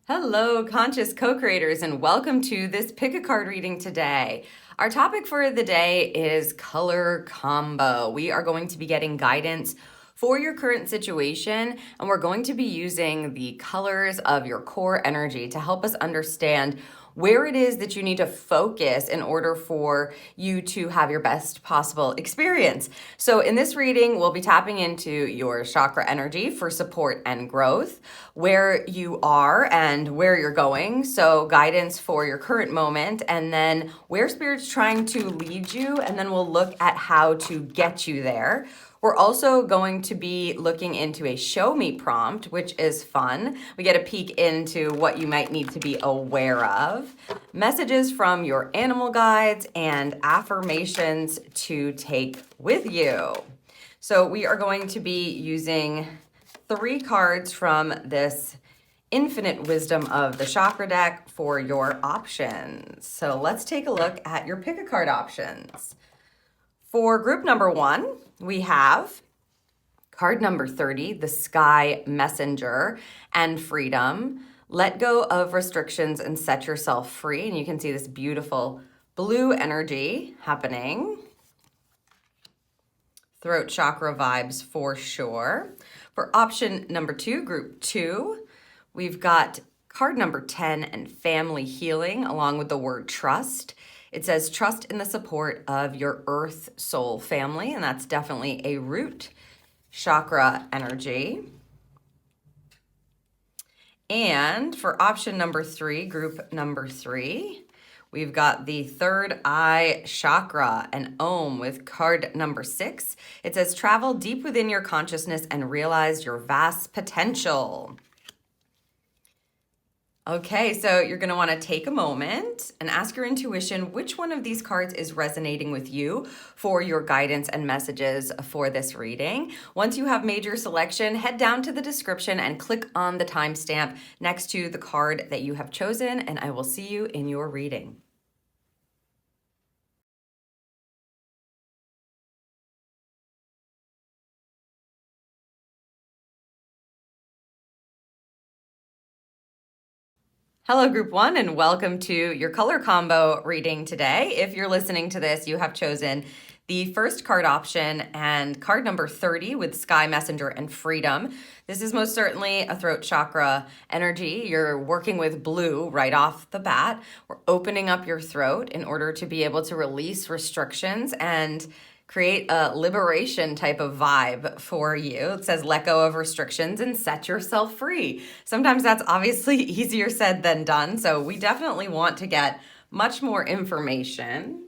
Hello, conscious co-creators, and welcome to this pick a card reading today. Our topic for the day is color combo. We are going to be getting guidance for your current situation, and we're going to be using the colors of your core energy to help us understand where it is that you need to focus in order for you to have your best possible experience. So in this reading, we'll be tapping into your chakra energy for support and growth, where you are and where you're going. So guidance for your current moment, and then where Spirit's trying to lead you. And then we'll look at how to get you there. We're also going to be looking into a show me prompt, which is fun. We get a peek into what you might need to be aware of, messages from your animal guides, and affirmations to take with you. So we are going to be using 3 cards from this Infinite Wisdom of the Chakra deck for your options. So let's take a look at your pick a card options. For group number 1, we have card number 30, the Sky Messenger and Freedom. Let go of restrictions and set yourself free. And you can see this beautiful blue energy happening. Throat chakra vibes for sure. For option number 2, group 2, we've got card number 10 and Family Healing along with the word trust. It says trust in the support of your earth soul family, and that's definitely a root chakra energy. And for option number 3, group number 3, we've got the Third Eye Chakra and Om with card number 6. It says travel deep within your consciousness and realize your vast potential. Okay, so you're going to want to take a moment and ask your intuition which one of these cards is resonating with you for your guidance and messages for this reading. Once you have made your selection, head down to the description and click on the timestamp next to the card that you have chosen, and I will see you in your reading. Hello, group 1, and welcome to your color combo reading today. If you're listening to this, you have chosen the first card option and card number 30 with Sky Messenger and Freedom. This is most certainly a throat chakra energy. You're working with blue right off the bat. We're opening up your throat in order to be able to release restrictions and create a liberation type of vibe for you. It says let go of restrictions and set yourself free. Sometimes that's obviously easier said than done, so we definitely want to get much more information.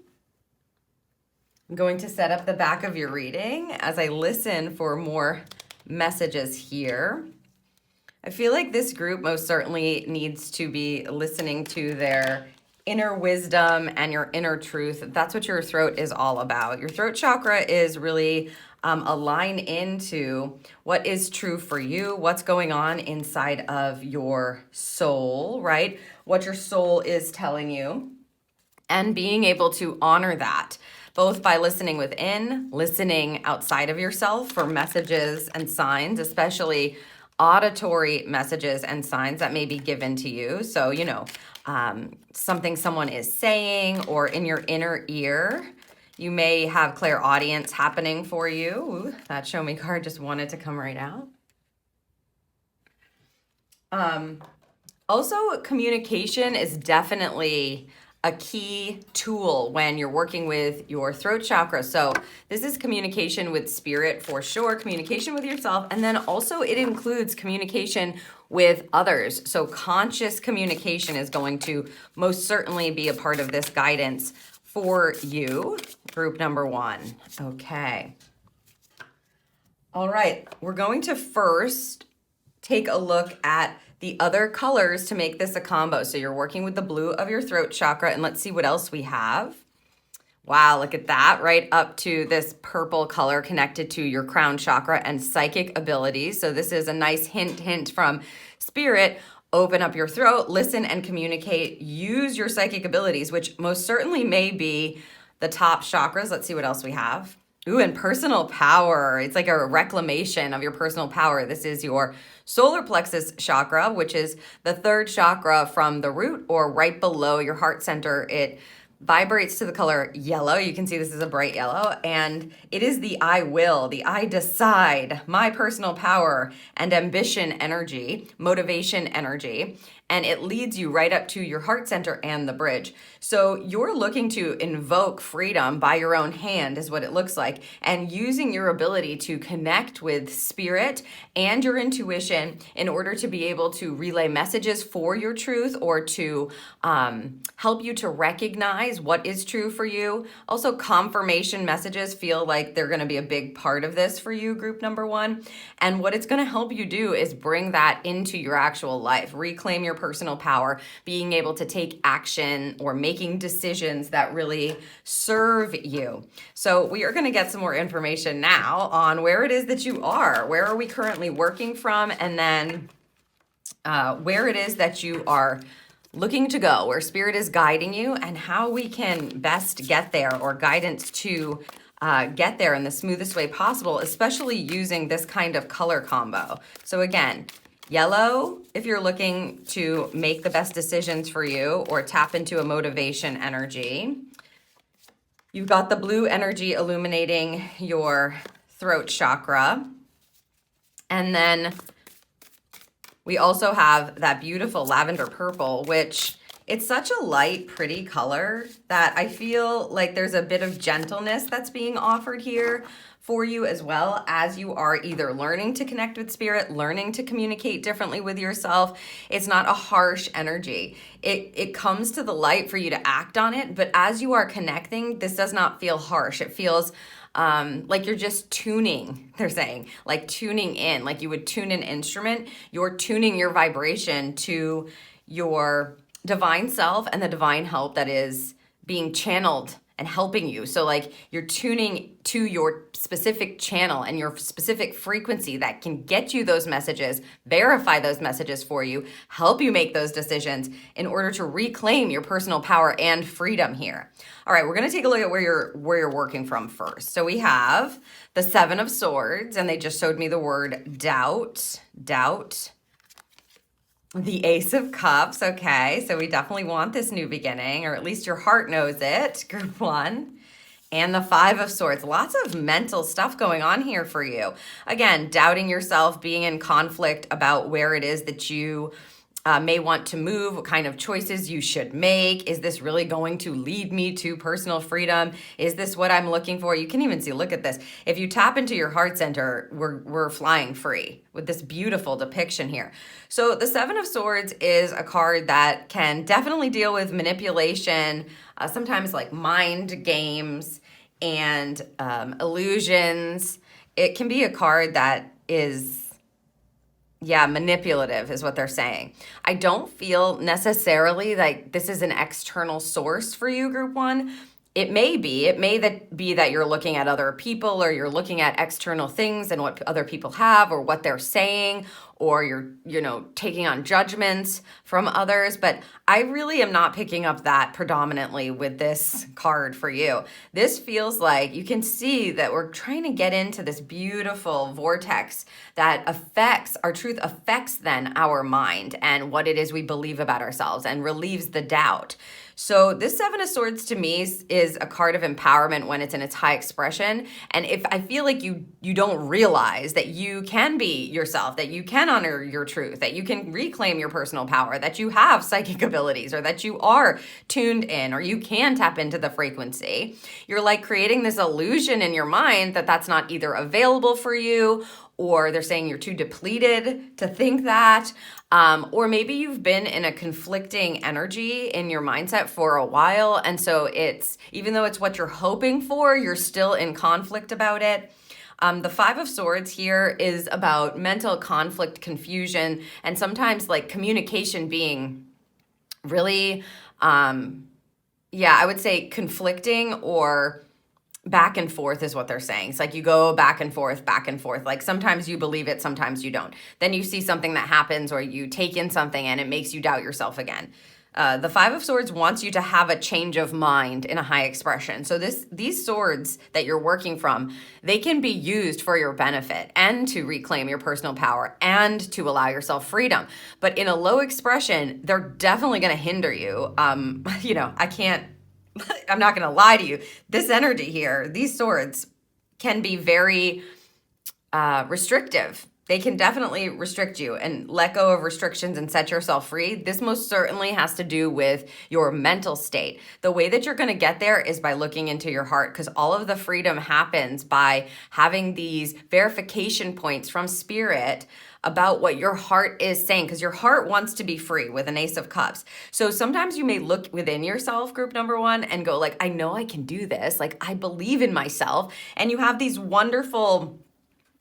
I'm going to set up the back of your reading as I listen for more messages here. I feel like this group most certainly needs to be listening to their inner wisdom and your inner truth. That's what your throat is all about. Your throat chakra is really a line into what is true for you, what's going on inside of your soul, right? What your soul is telling you, and being able to honor that, both by listening within, listening outside of yourself for messages and signs, especially auditory messages and signs that may be given to you. So, something someone is saying or in your inner ear. You may have clairaudience happening for you. Ooh, that show me card just wanted to come right out. Also, communication is definitely a key tool when you're working with your throat chakra. So this is communication with spirit for sure, communication with yourself, and then also it includes communication with others. So conscious communication is going to most certainly be a part of this guidance for you, group number 1. Okay. All right, we're going to first take a look at the other colors to make this a combo. So you're working with the blue of your throat chakra, and let's see what else we have. Wow, look at that, right up to this purple color connected to your crown chakra and psychic abilities. So this is a nice hint from spirit. Open up your throat, listen and communicate, use your psychic abilities, which most certainly may be the top chakras. Let's see what else we have. Ooh, and personal power. It's like a reclamation of your personal power. This is your solar plexus chakra, which is the third chakra from the root or right below your heart center. It vibrates to the color yellow. You can see this is a bright yellow, and it is the I will, the I decide, my personal power and ambition energy, motivation energy. And it leads you right up to your heart center and the bridge. So you're looking to invoke freedom by your own hand is what it looks like. And using your ability to connect with spirit and your intuition in order to be able to relay messages for your truth or to help you to recognize what is true for you. Also, confirmation messages feel like they're going to be a big part of this for you, group number one. And what it's going to help you do is bring that into your actual life, reclaim your personal power, being able to take action or making decisions that really serve you. So we are going to get some more information now on where it is that you are. Where are we currently working from? And then where it is that you are looking to go, where spirit is guiding you, and how we can best get there, or guidance to get there in the smoothest way possible, especially using this kind of color combo. So again, yellow, if you're looking to make the best decisions for you or tap into a motivation energy. You've got the blue energy illuminating your throat chakra. And then we also have that beautiful lavender purple, which it's such a light, pretty color that I feel like there's a bit of gentleness that's being offered here for you, as well as you are either learning to connect with spirit, learning to communicate differently with yourself. It's not a harsh energy. It comes to the light for you to act on it, but as you are connecting, this does not feel harsh. It feels like you're just tuning, they're saying, like tuning in, like you would tune an instrument. You're tuning your vibration to your divine self and the divine help that is being channeled and helping you. So like you're tuning to your specific channel and your specific frequency that can get you those messages, verify those messages for you, help you make those decisions in order to reclaim your personal power and freedom here. All right, we're going to take a look at where you're working from first. So we have the Seven of Swords, and they just showed me the word doubt. The Ace of Cups, okay, so we definitely want this new beginning, or at least your heart knows it, group one. And the Five of Swords, lots of mental stuff going on here for you. Again, doubting yourself, being in conflict about where it is that you may want to move, what kind of choices you should make. Is this really going to lead me to personal freedom? Is this what I'm looking for? You can even see, look at this. If you tap into your heart center, we're flying free with this beautiful depiction here. So the Seven of Swords is a card that can definitely deal with manipulation, sometimes like mind games and illusions. It can be a card that is manipulative is what they're saying. I don't feel necessarily like this is an external source for you, group one. It may be that you're looking at other people, or you're looking at external things and what other people have or what they're saying, or you're, taking on judgments from others. But I really am not picking up that predominantly with this card for you. This feels like you can see that we're trying to get into this beautiful vortex that affects, our truth affects then our mind and what it is we believe about ourselves and relieves the doubt. So this Seven of Swords to me is a card of empowerment when it's in its high expression. And if I feel like you don't realize that you can be yourself, that you can honor your truth, that you can reclaim your personal power, that you have psychic abilities, or that you are tuned in, or you can tap into the frequency, you're like creating this illusion in your mind that that's not either available for you, or they're saying you're too depleted to think that, or maybe you've been in a conflicting energy in your mindset for a while. And so it's, even though it's what you're hoping for, you're still in conflict about it. The Five of Swords here is about mental conflict, confusion, and sometimes like communication being really, I would say conflicting or back and forth is what they're saying. It's like you go back and forth. Like sometimes you believe it, sometimes you don't. Then you see something that happens, or you take in something and it makes you doubt yourself again. The Five of Swords wants you to have a change of mind in a high expression. So these swords that you're working from, they can be used for your benefit and to reclaim your personal power and to allow yourself freedom. But in a low expression, they're definitely going to hinder you. I'm not going to lie to you. This energy here, these swords can be very restrictive. They can definitely restrict you, and let go of restrictions and set yourself free. This most certainly has to do with your mental state. The way that you're going to get there is by looking into your heart, because all of the freedom happens by having these verification points from spirit about what your heart is saying, because your heart wants to be free with an Ace of Cups. So sometimes you may look within yourself, group number one, and go like, I know I can do this. Like, I believe in myself. And you have these wonderful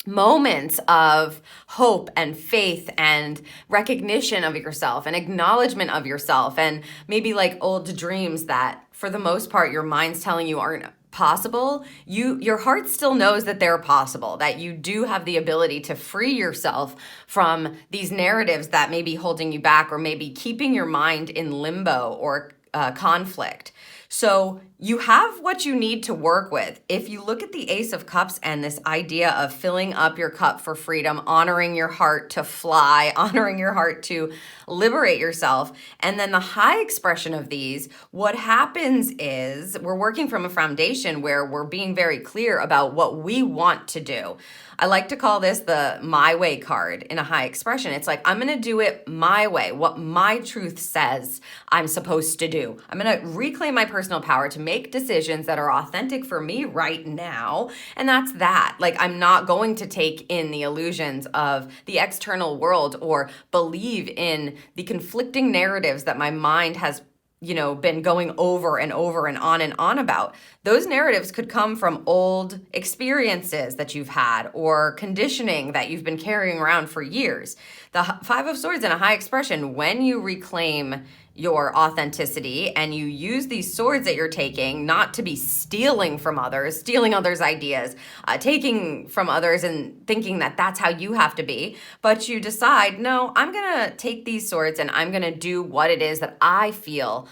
moments of hope and faith and recognition of yourself and acknowledgement of yourself, and maybe like old dreams that for the most part your mind's telling you aren't possible. Your heart still knows that they're possible, that you do have the ability to free yourself from these narratives that may be holding you back or maybe keeping your mind in limbo or conflict. So you have what you need to work with. If you look at the Ace of Cups and this idea of filling up your cup for freedom, honoring your heart to fly, honoring your heart to liberate yourself, and then the high expression of these, what happens is we're working from a foundation where we're being very clear about what we want to do. I like to call this the my way card in a high expression. It's like, I'm going to do it my way, what my truth says I'm supposed to do. I'm going to reclaim my personal power to make decisions that are authentic for me right now. And that's that. Like, I'm not going to take in the illusions of the external world or believe in the conflicting narratives that my mind has been going over and over and on about. Those narratives could come from old experiences that you've had or conditioning that you've been carrying around for years. The Five of Swords in a high expression, when you reclaim your authenticity and you use these swords that you're taking not to be stealing from others, stealing others' ideas, taking from others and thinking that that's how you have to be, but you decide, no, I'm going to take these swords and I'm going to do what it is that I feel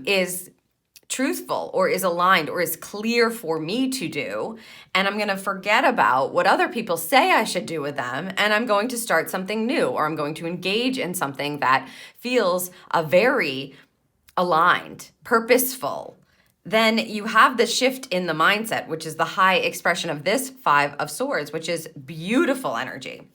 is truthful or is aligned or is clear for me to do. And I'm going to forget about what other people say I should do with them. And I'm going to start something new, or I'm going to engage in something that feels very aligned, purposeful. Then you have the shift in the mindset, which is the high expression of this Five of Swords, which is beautiful energy.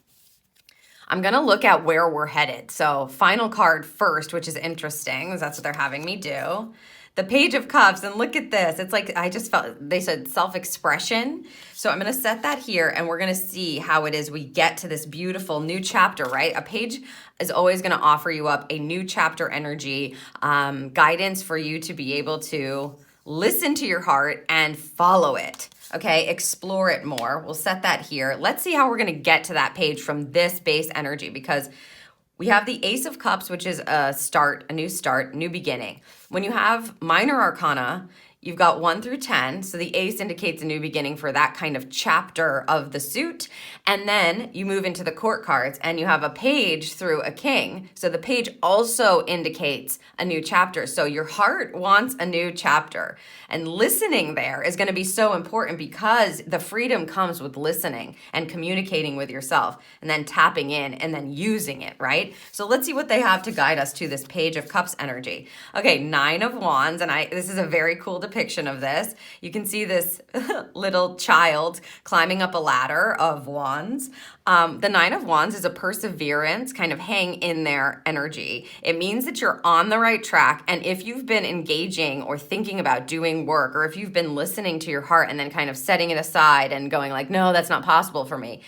I'm going to look at where we're headed. So final card first, which is interesting, because that's what they're having me do. The Page of Cups, and look at this. It's like, I just felt, they said self-expression. So I'm going to set that here, and we're going to see how it is we get to this beautiful new chapter, right? A page is always going to offer you up a new chapter energy, guidance for you to be able to listen to your heart and follow it. Okay, explore it more. We'll set that here. Let's see how we're going to get to that page from this base energy, because we have the Ace of Cups, which is a new start, new beginning. When you have minor arcana, you've got 1 through 10. So the ace indicates a new beginning for that kind of chapter of the suit. And then you move into the court cards and you have a page through a king. So the page also indicates a new chapter. So your heart wants a new chapter. And listening there is going to be so important, because the freedom comes with listening and communicating with yourself and then tapping in and then using it, right? So let's see what they have to guide us to this Page of Cups energy. Okay, 9 of Wands. And this is a very cool depiction of this. You can see this little child climbing up a ladder of wands. The 9 of Wands is a perseverance, kind of hang in there energy. It means that you're on the right track. And if you've been engaging or thinking about doing work, or if you've been listening to your heart and then kind of setting it aside and going like, no, that's not possible for me.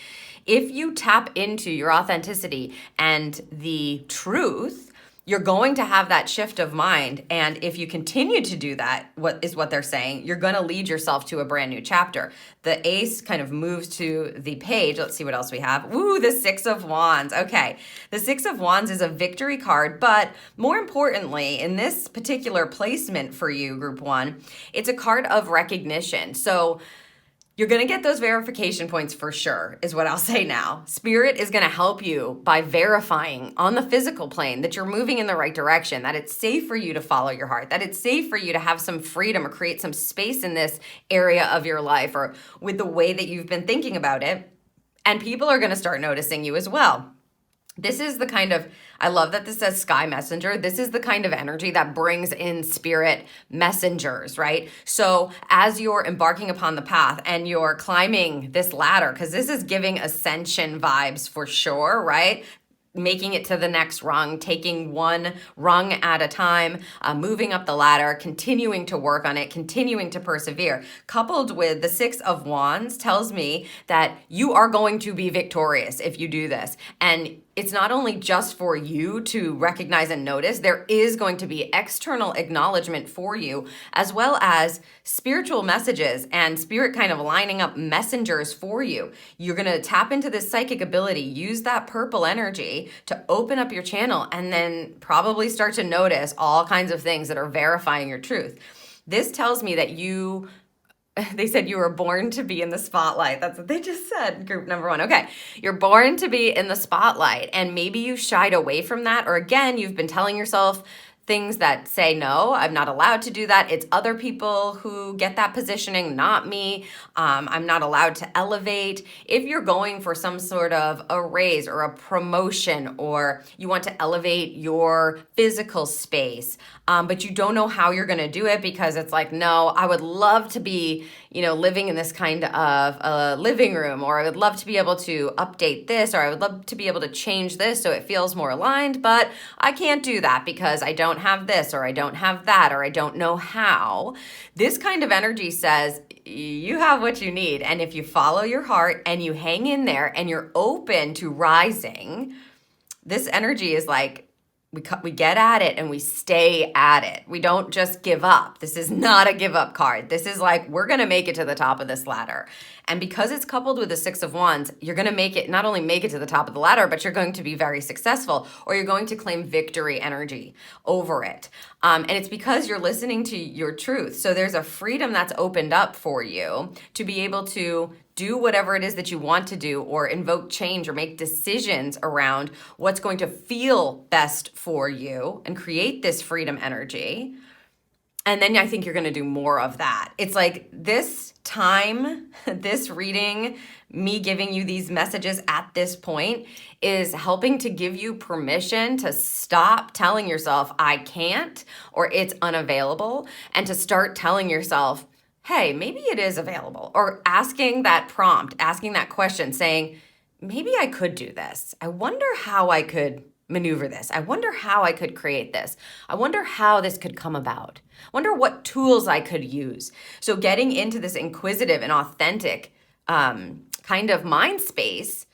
If you tap into your authenticity and the truth, you're going to have that shift of mind. And if you continue to do that, what they're saying, you're going to lead yourself to a brand new chapter. The ace kind of moves to the page. Let's see what else we have. Ooh, the 6 of Wands. Okay. The 6 of Wands is a victory card, but more importantly, in this particular placement for you, Group 1, it's a card of recognition. So You're going to get those verification points for sure, is what I'll say now. Spirit is going to help you by verifying on the physical plane that you're moving in the right direction, that it's safe for you to follow your heart, that it's safe for you to have some freedom or create some space in this area of your life or with the way that you've been thinking about it. And people are going to start noticing you as well. This is the kind of, I love that this says sky messenger. This is the kind of energy that brings in spirit messengers, right? So as you're embarking upon the path and you're climbing this ladder, because this is giving ascension vibes for sure, right? Making it to the next rung, taking one rung at a time, moving up the ladder, continuing to work on it, continuing to persevere, coupled with the Six of Wands tells me that you are going to be victorious if you do this. And it's not only just for you to recognize and notice, there is going to be external acknowledgement for you, as well as spiritual messages and spirit kind of lining up messengers for you. You're going to tap into this psychic ability, use that purple energy to open up your channel, and then probably start to notice all kinds of things that are verifying your truth. This tells me that they said you were born to be in the spotlight. That's what they just said, group number 1. Okay, you're born to be in the spotlight, and maybe you shied away from that, or again, you've been telling yourself things that say, no, I'm not allowed to do that. It's other people who get that positioning, not me. I'm not allowed to elevate. If you're going for some sort of a raise or a promotion, or you want to elevate your physical space, but you don't know how you're going to do it because it's like, no, I would love to be, living in this kind of a living room, or I would love to be able to update this, or I would love to be able to change this so it feels more aligned, but I can't do that because I don't have this, or I don't have that, or I don't know how. This kind of energy says you have what you need. And if you follow your heart and you hang in there and you're open to rising, this energy is like, we get at it and we stay at it. We don't just give up. This is not a give up card. This is like, we're going to make it to the top of this ladder. And because it's coupled with the Six of Wands, you're going to not only make it to the top of the ladder, but you're going to be very successful, or you're going to claim victory energy over it. And it's because you're listening to your truth. So there's a freedom that's opened up for you to be able to do whatever it is that you want to do, or invoke change, or make decisions around what's going to feel best for you and create this freedom energy. And then I think you're going to do more of that. It's like this time, this reading, me giving you these messages at this point is helping to give you permission to stop telling yourself, I can't, or it's unavailable, and to start telling yourself, hey, maybe it is available, or asking that prompt, asking that question, saying, maybe I could do this. I wonder how I could maneuver this. I wonder how I could create this. I wonder how this could come about. I wonder what tools I could use. So getting into this inquisitive and authentic kind of mind space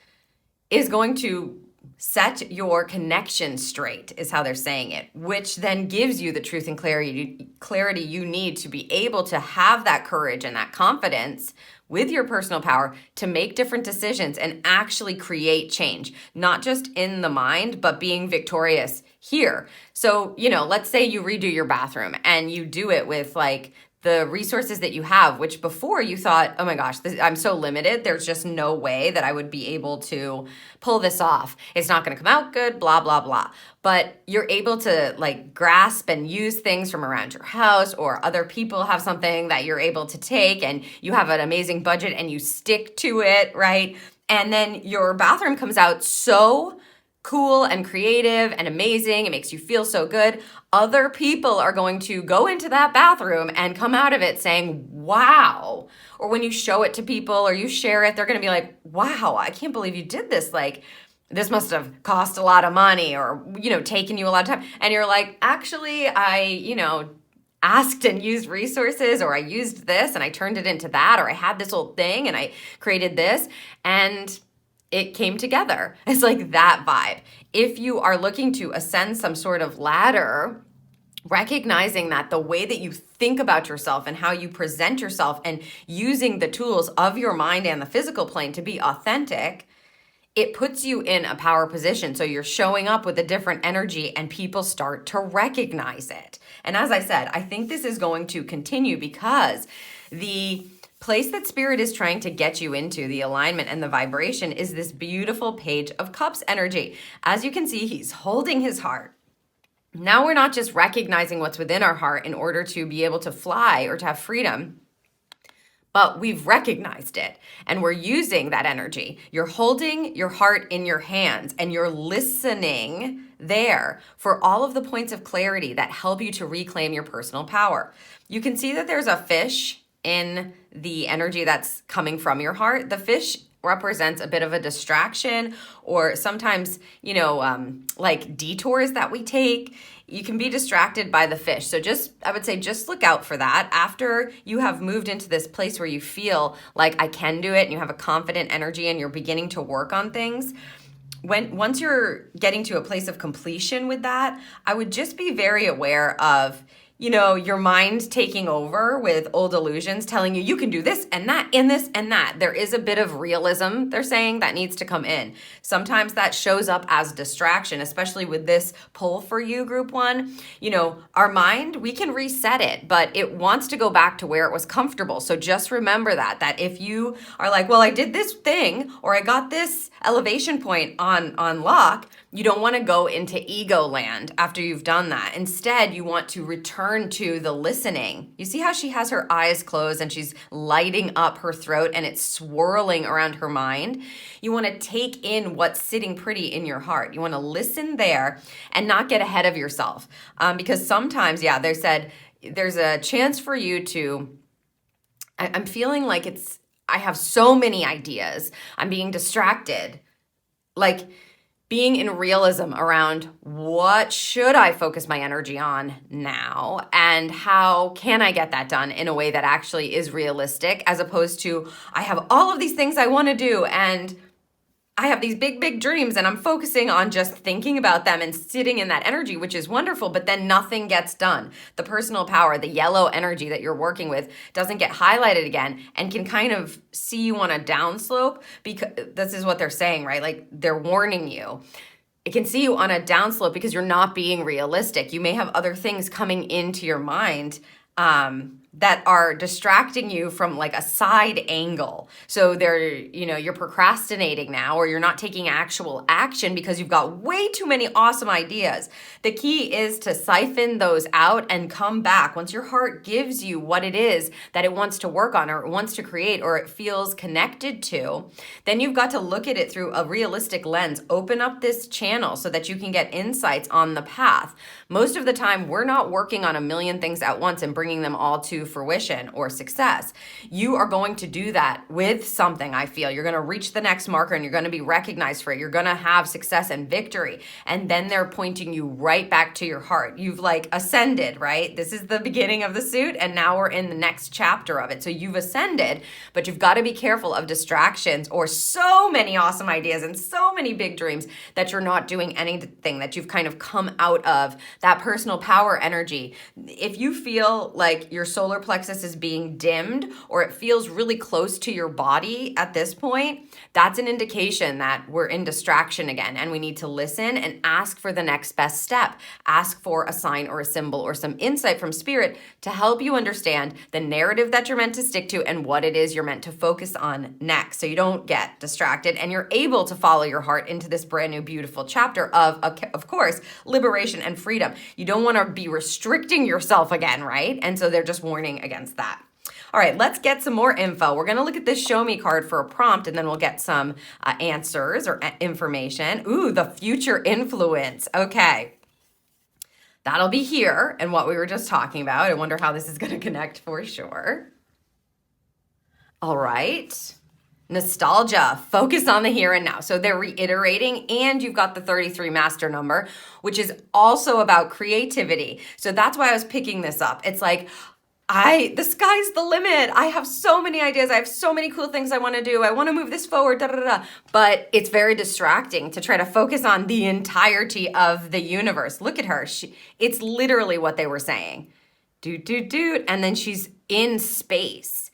is going to set your connection straight, is how they're saying it, which then gives you the truth and clarity you need to be able to have that courage and that confidence with your personal power to make different decisions and actually create change, not just in the mind, but being victorious here. So, let's say you redo your bathroom and you do it with like the resources that you have, which before you thought, oh my gosh, I'm so limited. There's just no way that I would be able to pull this off. It's not going to come out good, blah, blah, blah. But you're able to like grasp and use things from around your house, or other people have something that you're able to take, and you have an amazing budget and you stick to it, right? And then your bathroom comes out so cool and creative and amazing. It makes you feel so good. Other people are going to go into that bathroom and come out of it saying, wow. Or when you show it to people or you share it, they're going to be like, wow, I can't believe you did this. Like, this must have cost a lot of money, or, taken you a lot of time. And you're like, actually, I asked and used resources, or I used this and I turned it into that, or I had this old thing and I created this, and it came together. It's like that vibe. If you are looking to ascend some sort of ladder, recognizing that the way that you think about yourself and how you present yourself, and using the tools of your mind and the physical plane to be authentic, it puts you in a power position. So you're showing up with a different energy and people start to recognize it. And as I said, I think this is going to continue because the place that Spirit is trying to get you into, the alignment and the vibration, is this beautiful Page of Cups energy. As you can see, he's holding his heart. Now we're not just recognizing what's within our heart in order to be able to fly or to have freedom, but we've recognized it and we're using that energy. You're holding your heart in your hands and you're listening there for all of the points of clarity that help you to reclaim your personal power. You can see that there's a fish in the energy that's coming from your heart. The fish represents a bit of a distraction, or sometimes, like detours that we take. You can be distracted by the fish. So I would say just look out for that. After you have moved into this place where you feel like I can do it and you have a confident energy and you're beginning to work on things, once you're getting to a place of completion with that, I would just be very aware of your mind taking over with old illusions, telling you you can do this and that and this and that. There is a bit of realism, they're saying, that needs to come in. Sometimes that shows up as distraction, especially with this pull for you, group one. Our mind, we can reset it, but it wants to go back to where it was comfortable. So just remember that if you are like, well, I did this thing or I got this elevation point on lock, you don't want to go into ego land after you've done that. Instead, you want to return to the listening. You see how she has her eyes closed and she's lighting up her throat and it's swirling around her mind? You want to take in what's sitting pretty in your heart. You want to listen there and not get ahead of yourself. Because sometimes, they said there's a chance for you to, I'm feeling like I have so many ideas. I'm being distracted. Like, being in realism around what should I focus my energy on now and how can I get that done in a way that actually is realistic, as opposed to I have all of these things I want to do and I have these big, big dreams and I'm focusing on just thinking about them and sitting in that energy, which is wonderful, but then nothing gets done. The personal power, the yellow energy that you're working with doesn't get highlighted again and can kind of see you on a downslope, because this is what they're saying, right? Like, they're warning you. It can see you on a downslope because you're not being realistic. You may have other things coming into your mind that are distracting you from like a side angle. So you're procrastinating now, or you're not taking actual action because you've got way too many awesome ideas. The key is to siphon those out and come back. Once your heart gives you what it is that it wants to work on or it wants to create or it feels connected to, then you've got to look at it through a realistic lens. Open up this channel so that you can get insights on the path. Most of the time, we're not working on a million things at once and bringing them all to fruition or success. You are going to do that with something, I feel. You're going to reach the next marker and you're going to be recognized for it. You're going to have success and victory. And then they're pointing you right back to your heart. You've like ascended, right? This is the beginning of the suit and now we're in the next chapter of it. So you've ascended, but you've got to be careful of distractions or so many awesome ideas and so many big dreams that you're not doing anything, that you've kind of come out of that personal power energy. If you feel like your solar plexus is being dimmed or it feels really close to your body at this point, that's an indication that we're in distraction again and we need to listen and ask for the next best step. Ask for a sign or a symbol or some insight from spirit to help you understand the narrative that you're meant to stick to and what it is you're meant to focus on next, so you don't get distracted and you're able to follow your heart into this brand new beautiful chapter of course, liberation and freedom. You don't want to be restricting yourself again, right? And so they're just warning against that. All right, let's get some more info. We're going to look at this show me card for a prompt, and then we'll get some answers or information. Ooh, the future influence. Okay. That'll be here and what we were just talking about. I wonder how this is going to connect for sure. All right. Nostalgia, focus on the here and now. So they're reiterating, and you've got the 33 master number, which is also about creativity. So that's why I was picking this up. It's like, the sky's the limit. I have so many ideas. I have so many cool things I want to do. I want to move this forward, But it's very distracting to try to focus on the entirety of the universe. Look at her. It's literally what they were saying. And then she's in space.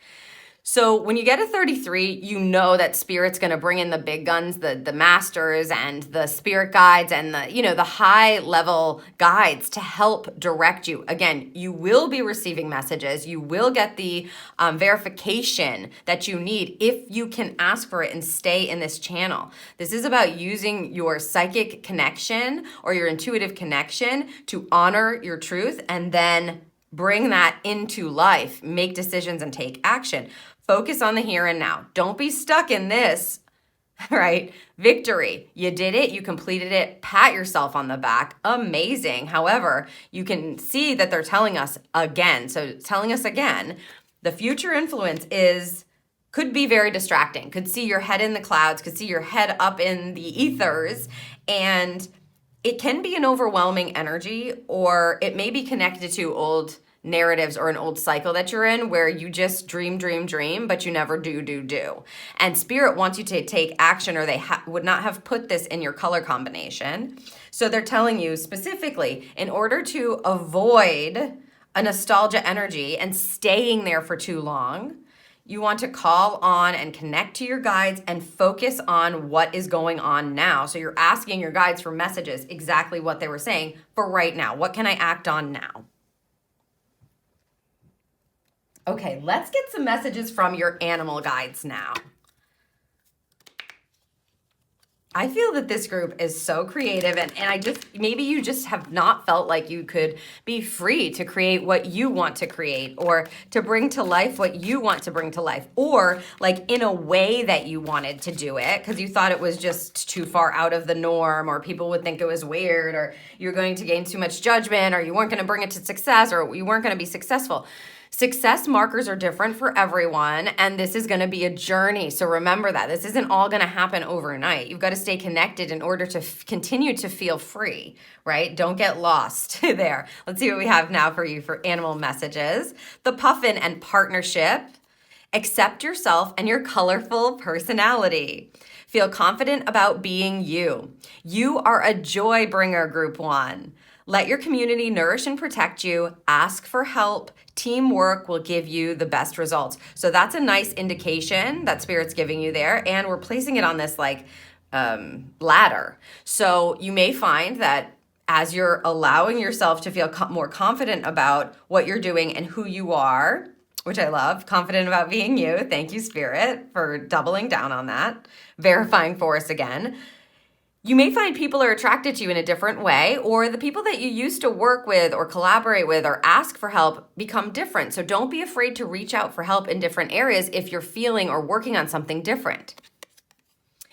So when you get a 33, you know that Spirit's going to bring in the big guns, the masters and the spirit guides and the high level guides to help direct you. Again, you will be receiving messages. You will get the verification that you need if you can ask for it and stay in this channel. This is about using your psychic connection or your intuitive connection to honor your truth and then bring that into life, make decisions and take action. Focus on the here and now. Don't be stuck in this, right? Victory. You did it. You completed it. Pat yourself on the back. Amazing. However, you can see that they're telling us again. So telling us again, the future influence could be very distracting. Could see your head in the clouds, could see your head up in the ethers, and it can be an overwhelming energy, or it may be connected to old narratives or an old cycle that you're in where you just dream, but you never do. And Spirit wants you to take action, or they would not have put this in your color combination. So they're telling you specifically, in order to avoid a nostalgia energy and staying there for too long, you want to call on and connect to your guides and focus on what is going on now. So you're asking your guides for messages, exactly what they were saying for right now. What can I act on now? Okay, let's get some messages from your animal guides now. I feel that this group is so creative, and maybe you just have not felt like you could be free to create what you want to create, or to bring to life what you want to bring to life, or like in a way that you wanted to do it because you thought it was just too far out of the norm, or people would think it was weird, or you're going to gain too much judgment, or you weren't going to bring it to success, or you weren't going to be successful. Success markers are different for everyone, and this is going to be a journey. So remember that. This isn't all going to happen overnight. You've got to stay connected in order to continue to feel free, right? Don't get lost there. Let's see what we have now for you for animal messages. The puffin and partnership. Accept yourself and your colorful personality. Feel confident about being you. You are a joy bringer, group 1. Let your community nourish and protect you. Ask for help. Teamwork will give you the best results. So that's a nice indication that Spirit's giving you there. And we're placing it on this ladder. So you may find that as you're allowing yourself to feel more confident about what you're doing and who you are, which I love, confident about being you. Thank you, Spirit, for doubling down on that, verifying for us again. You may find people are attracted to you in a different way, or the people that you used to work with or collaborate with or ask for help become different. So don't be afraid to reach out for help in different areas if you're feeling or working on something different.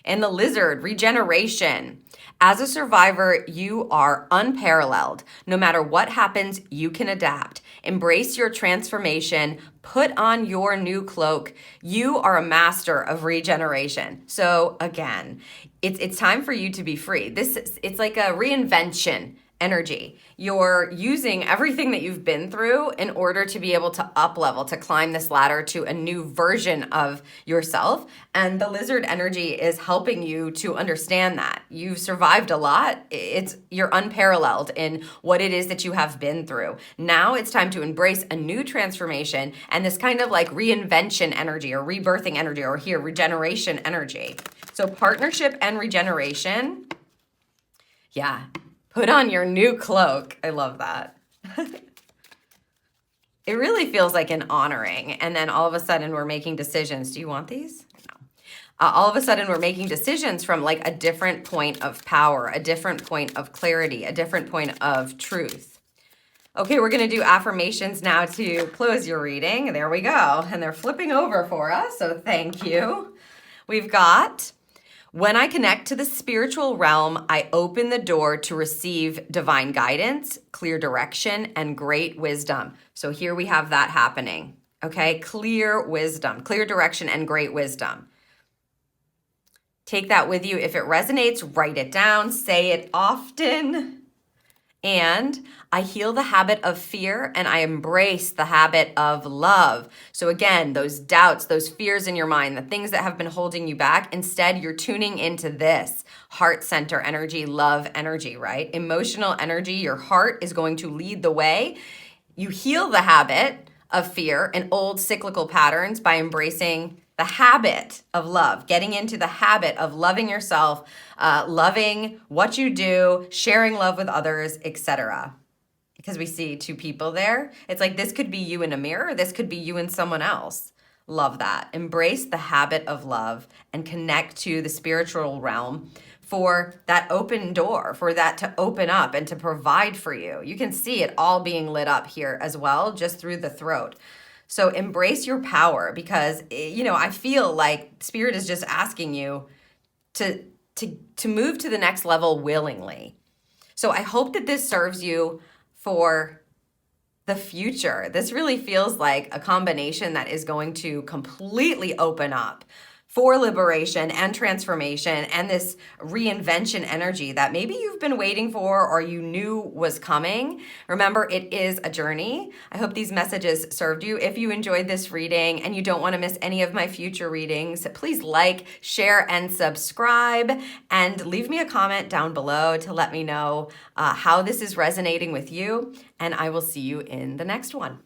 And the lizard, regeneration. As a survivor, you are unparalleled. No matter what happens, you can adapt. Embrace your transformation. Put on your new cloak. You are a master of regeneration. So again, it's time for you to be free. It's like a reinvention energy. You're using everything that you've been through in order to be able to up level, to climb this ladder to a new version of yourself. And the lizard energy is helping you to understand that. You've survived a lot. You're unparalleled in what it is that you have been through. Now it's time to embrace a new transformation and this kind of like reinvention energy or rebirthing energy, or here, regeneration energy. So partnership and regeneration. Yeah. Put on your new cloak. I love that. It really feels like an honoring. And then all of a sudden we're making decisions. Do you want these? No. All of a sudden we're making decisions from like a different point of power, a different point of clarity, a different point of truth. Okay, we're going to do affirmations now to close your reading. There we go. And they're flipping over for us. So thank you. We've got, when I connect to the spiritual realm, I open the door to receive divine guidance, clear direction, and great wisdom. So here we have that happening. Okay, clear wisdom, clear direction, and great wisdom. Take that with you. If it resonates, write it down, say it often. And I heal the habit of fear and I embrace the habit of love. So again, those doubts, those fears in your mind, the things that have been holding you back, instead you're tuning into this heart center energy, love energy, right? Emotional energy, your heart is going to lead the way. You heal the habit of fear and old cyclical patterns by embracing the habit of love, getting into the habit of loving yourself, loving what you do, sharing love with others, etc. Because we see two people there. It's like this could be you in a mirror, this could be you and someone else. Love that. Embrace the habit of love and connect to the spiritual realm for that open door, for that to open up and to provide for you. You can see it all being lit up here as well, just through the throat. So embrace your power, because, I feel like Spirit is just asking you to move to the next level willingly. So I hope that this serves you for the future. This really feels like a combination that is going to completely open up for liberation and transformation and this reinvention energy that maybe you've been waiting for or you knew was coming. Remember, it is a journey. I hope these messages served you. If you enjoyed this reading and you don't want to miss any of my future readings, please like, share, and subscribe, and leave me a comment down below to let me know how this is resonating with you, and I will see you in the next one.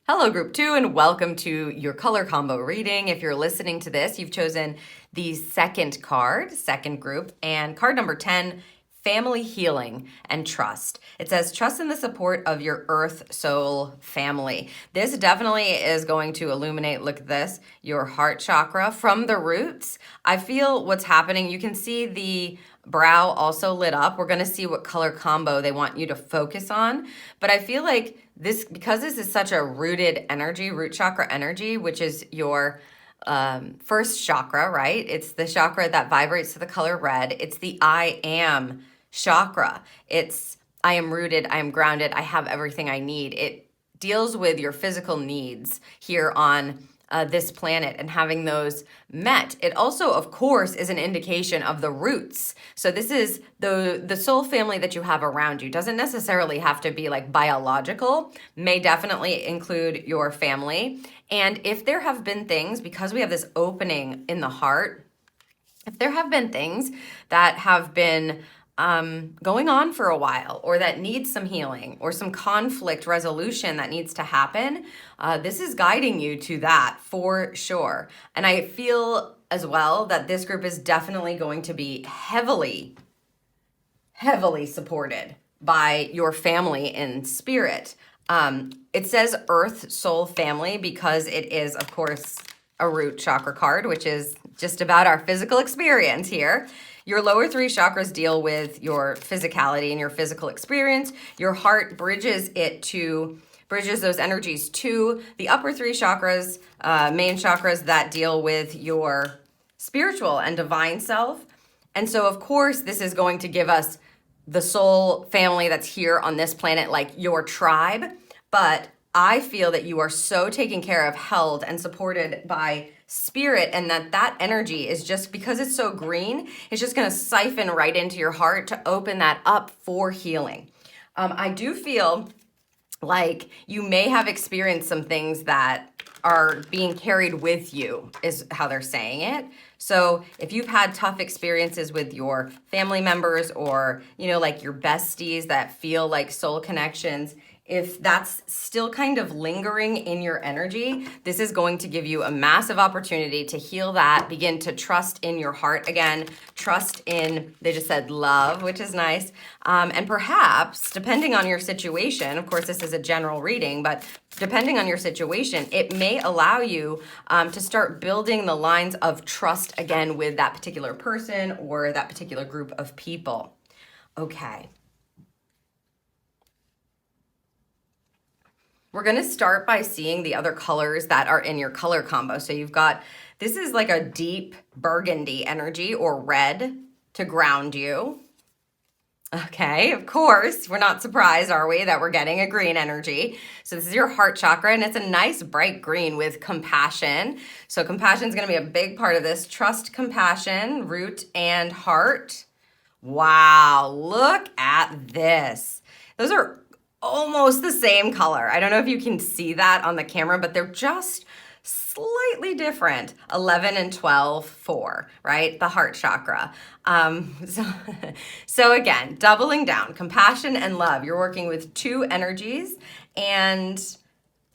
Hello, Group 2, and welcome to your color combo reading. If you're listening to this, you've chosen the second card, second group, and card number 10, Family Healing and Trust. It says, trust in the support of your earth soul family. This definitely is going to illuminate, look at this, your heart chakra from the roots. I feel what's happening. You can see the brow also lit up. We're going to see what color combo they want you to focus on. But I feel like this, because this is such a rooted energy, root chakra energy, which is your first chakra, right? It's the chakra that vibrates to the color red. It's the I am chakra. It's I am rooted, I am grounded, I have everything I need. It deals with your physical needs here on this planet and having those met. It also, of course, is an indication of the roots. So this is the soul family that you have around you. Doesn't necessarily have to be like biological, may definitely include your family. And if there have been things, because we have this opening in the heart, if there have been things that have been going on for a while, or that needs some healing or some conflict resolution that needs to happen, this is guiding you to that for sure. And I feel as well that this group is definitely going to be heavily supported by your family in spirit. It says Earth Soul Family because it is, of course, a root chakra card, which is just about our physical experience here. Your lower three chakras deal with your physicality and your physical experience. Your heart bridges those energies to the upper three chakras, main chakras that deal with your spiritual and divine self. And so, of course, this is going to give us the soul family that's here on this planet, like your tribe. But I feel that you are so taken care of, held, and supported by spirit, and that energy is just, because it's so green, it's just going to siphon right into your heart to open that up for healing. I do feel like you may have experienced some things that are being carried with you, is how they're saying it. So if you've had tough experiences with your family members, or, like your besties that feel like soul connections, if that's still kind of lingering in your energy, this is going to give you a massive opportunity to heal that, begin to trust in your heart again, trust in, they just said love, which is nice. And perhaps, depending on your situation, of course, this is a general reading, but depending on your situation, it may allow you to start building the lines of trust again with that particular person or that particular group of people. Okay. We're going to start by seeing the other colors that are in your color combo. So you've got, this is like a deep burgundy energy, or red, to ground you. Okay, of course, we're not surprised, are we, that we're getting a green energy. So this is your heart chakra, and it's a nice bright green with compassion. So compassion is going to be a big part of this. Trust, compassion, root, and heart. Wow, look at this. Those are almost the same color. I don't know if you can see that on the camera, but they're just slightly different. 11 and 12, 4, right? The heart chakra. So again, doubling down, compassion and love. You're working with two energies, and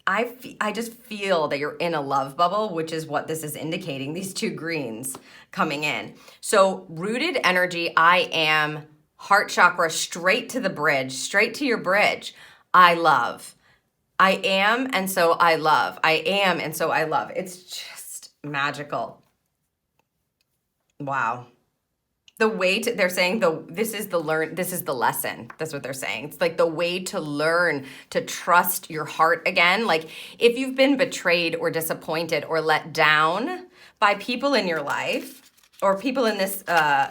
I just feel that you're in a love bubble, which is what this is indicating, these two greens coming in. So rooted energy, I am, heart chakra, straight to the bridge, straight to your bridge. I love. I am, and so I love. I am, and so I love. It's just magical. Wow. The way to, they're saying this is the lesson. That's what they're saying. It's like the way to learn to trust your heart again. Like if you've been betrayed or disappointed or let down by people in your life or people in this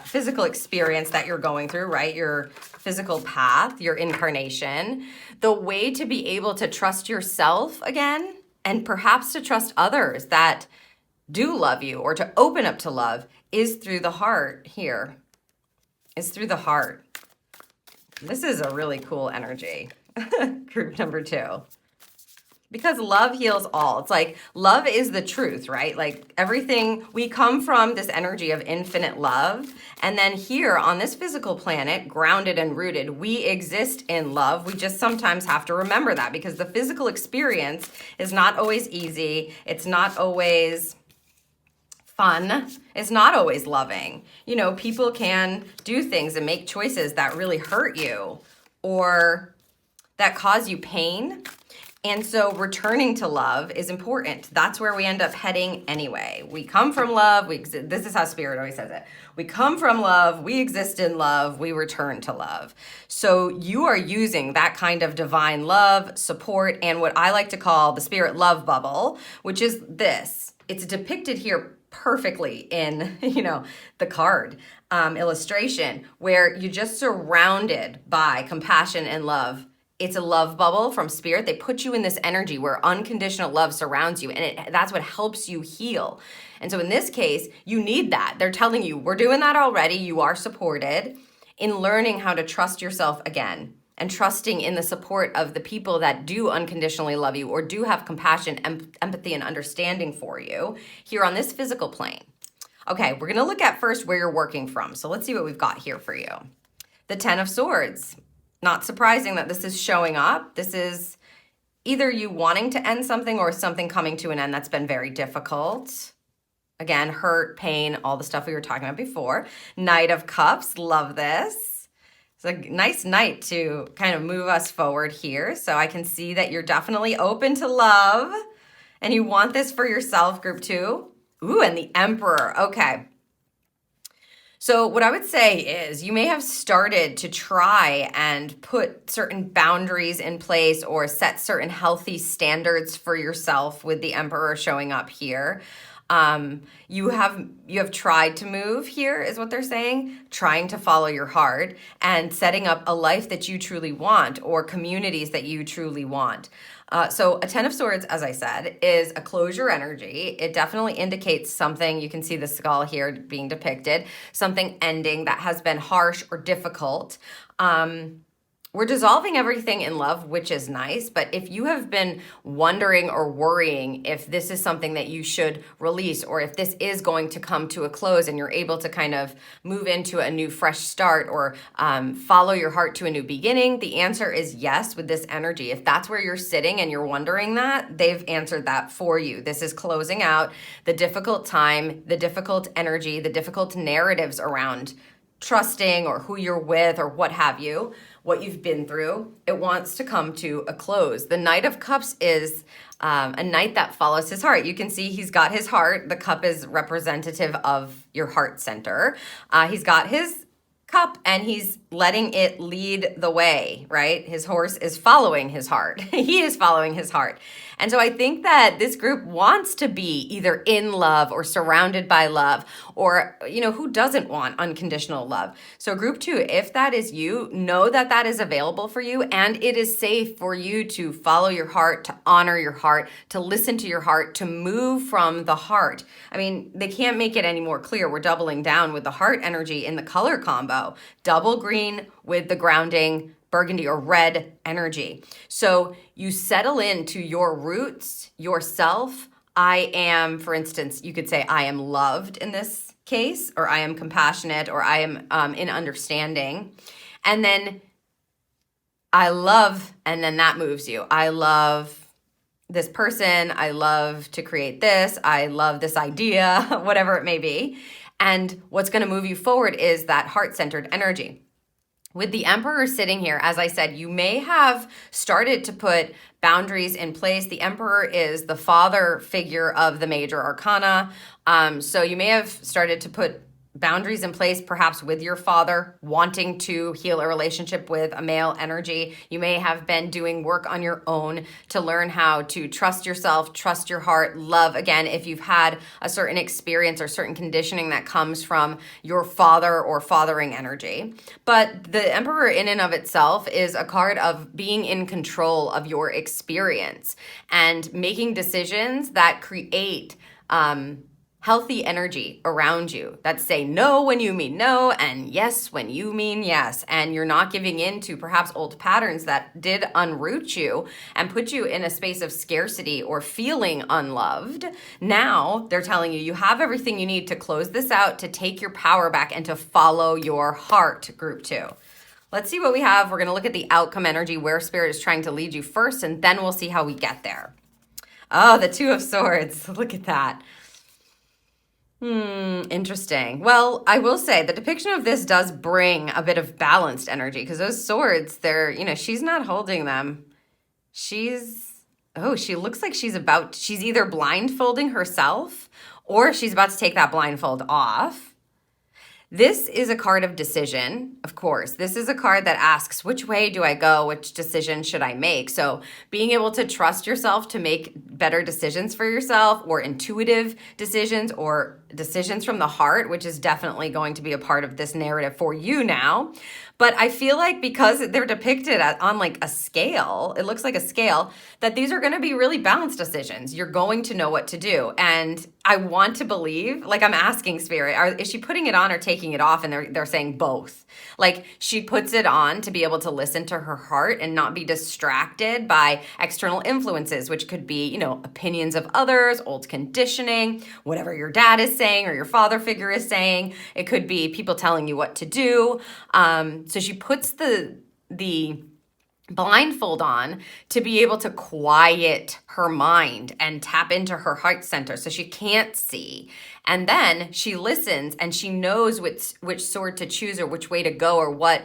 physical experience that you're going through, right? Your physical path, your incarnation, the way to be able to trust yourself again and perhaps to trust others that do love you or to open up to love is through the heart here. Is through the heart. This is a really cool energy. Group number 2. Because love heals all. It's like love is the truth, right? Like everything, we come from this energy of infinite love. And then here on this physical planet, grounded and rooted, we exist in love. We just sometimes have to remember that because the physical experience is not always easy. It's not always fun. It's not always loving. You know, people can do things and make choices that really hurt you or that cause you pain. And so returning to love is important. That's where we end up heading anyway. We come from love. This is how Spirit always says it. We come from love. We exist in love. We return to love. So you are using that kind of divine love, support, and what I like to call the Spirit love bubble, which is this. It's depicted here perfectly in, the card illustration where you're just surrounded by compassion and love. It's a love bubble from Spirit. They put you in this energy where unconditional love surrounds you, and that's what helps you heal. And so in this case, you need that. They're telling you, we're doing that already. You are supported in learning how to trust yourself again and trusting in the support of the people that do unconditionally love you or do have compassion, empathy, and understanding for you here on this physical plane. Okay, we're going to look at first where you're working from. So let's see what we've got here for you. The 10 of Swords. Not surprising that this is showing up. This is either you wanting to end something or something coming to an end that's been very difficult. Again, hurt, pain, all the stuff we were talking about before. Knight of Cups, love this. It's a nice night to kind of move us forward here. So I can see that you're definitely open to love and you want this for yourself, group 2. Ooh, and the Emperor. Okay. So what I would say is you may have started to try and put certain boundaries in place or set certain healthy standards for yourself with the Emperor showing up here. You have tried to move here is what they're saying, trying to follow your heart and setting up a life that you truly want or communities that you truly want. So a 10 of Swords, as I said, is a closure energy. It definitely indicates something. You can see the skull here being depicted, something ending that has been harsh or difficult. We're dissolving everything in love, which is nice. But if you have been wondering or worrying if this is something that you should release or if this is going to come to a close and you're able to kind of move into a new fresh start or follow your heart to a new beginning, the answer is yes with this energy. If that's where you're sitting and you're wondering that, they've answered that for you. This is closing out the difficult time, the difficult energy, the difficult narratives around trusting or who you're with or what have you, what you've been through. It wants to come to a close. The Knight of Cups is a knight that follows his heart. You can see he's got his heart. The cup is representative of your heart center. He's got his cup and he's letting it lead the way, right? His horse is following his heart. He is following his heart. And so I think that this group wants to be either in love or surrounded by love or, who doesn't want unconditional love? So group 2, if that is you, know that that is available for you and it is safe for you to follow your heart, to honor your heart, to listen to your heart, to move from the heart. I mean, they can't make it any more clear. We're doubling down with the heart energy in the color combo. Double green with the grounding burgundy or red energy. So you settle into your roots, yourself, I am, for instance, you could say I am loved in this case, or I am compassionate, or I am in understanding. And then I love, and then that moves you. I love this person. I love to create this. I love this idea, whatever it may be. And what's going to move you forward is that heart-centered energy. With the Emperor sitting here, as I said, you may have started to put boundaries in place. The Emperor is the father figure of the major arcana. So you may have started to put boundaries in place, perhaps with your father, wanting to heal a relationship with a male energy. You may have been doing work on your own to learn how to trust yourself, trust your heart, love. Again, if you've had a certain experience or certain conditioning that comes from your father or fathering energy. But the Emperor in and of itself is a card of being in control of your experience and making decisions that create healthy energy around you that say no when you mean no and yes when you mean yes. And you're not giving in to perhaps old patterns that did unroot you and put you in a space of scarcity or feeling unloved. Now they're telling you, you have everything you need to close this out, to take your power back and to follow your heart, group 2. Let's see what we have. We're going to look at the outcome energy, where Spirit is trying to lead you first, and then we'll see how we get there. Oh, the Two of Swords. Look at that. Interesting. Well, I will say the depiction of this does bring a bit of balanced energy, because those swords, they're, she's not holding them. She looks like she's either blindfolding herself or she's about to take that blindfold off. This is a card of decision, of course. This is a card that asks, which way do I go? Which decision should I make? So being able to trust yourself to make better decisions for yourself, or intuitive decisions, or decisions from the heart, which is definitely going to be a part of this narrative for you now. But I feel like because they're depicted on like a scale, it looks like a scale, that these are going to be really balanced decisions. You're going to know what to do. And I want to believe, like I'm asking Spirit, is she putting it on or taking it off? And they're saying both. Like she puts it on to be able to listen to her heart and not be distracted by external influences, which could be, opinions of others, old conditioning, whatever your dad is saying or your father figure is saying. It could be people telling you what to do. So she puts the blindfold on to be able to quiet her mind and tap into her heart center so she can't see. And then she listens and she knows which sword to choose, or which way to go, or what,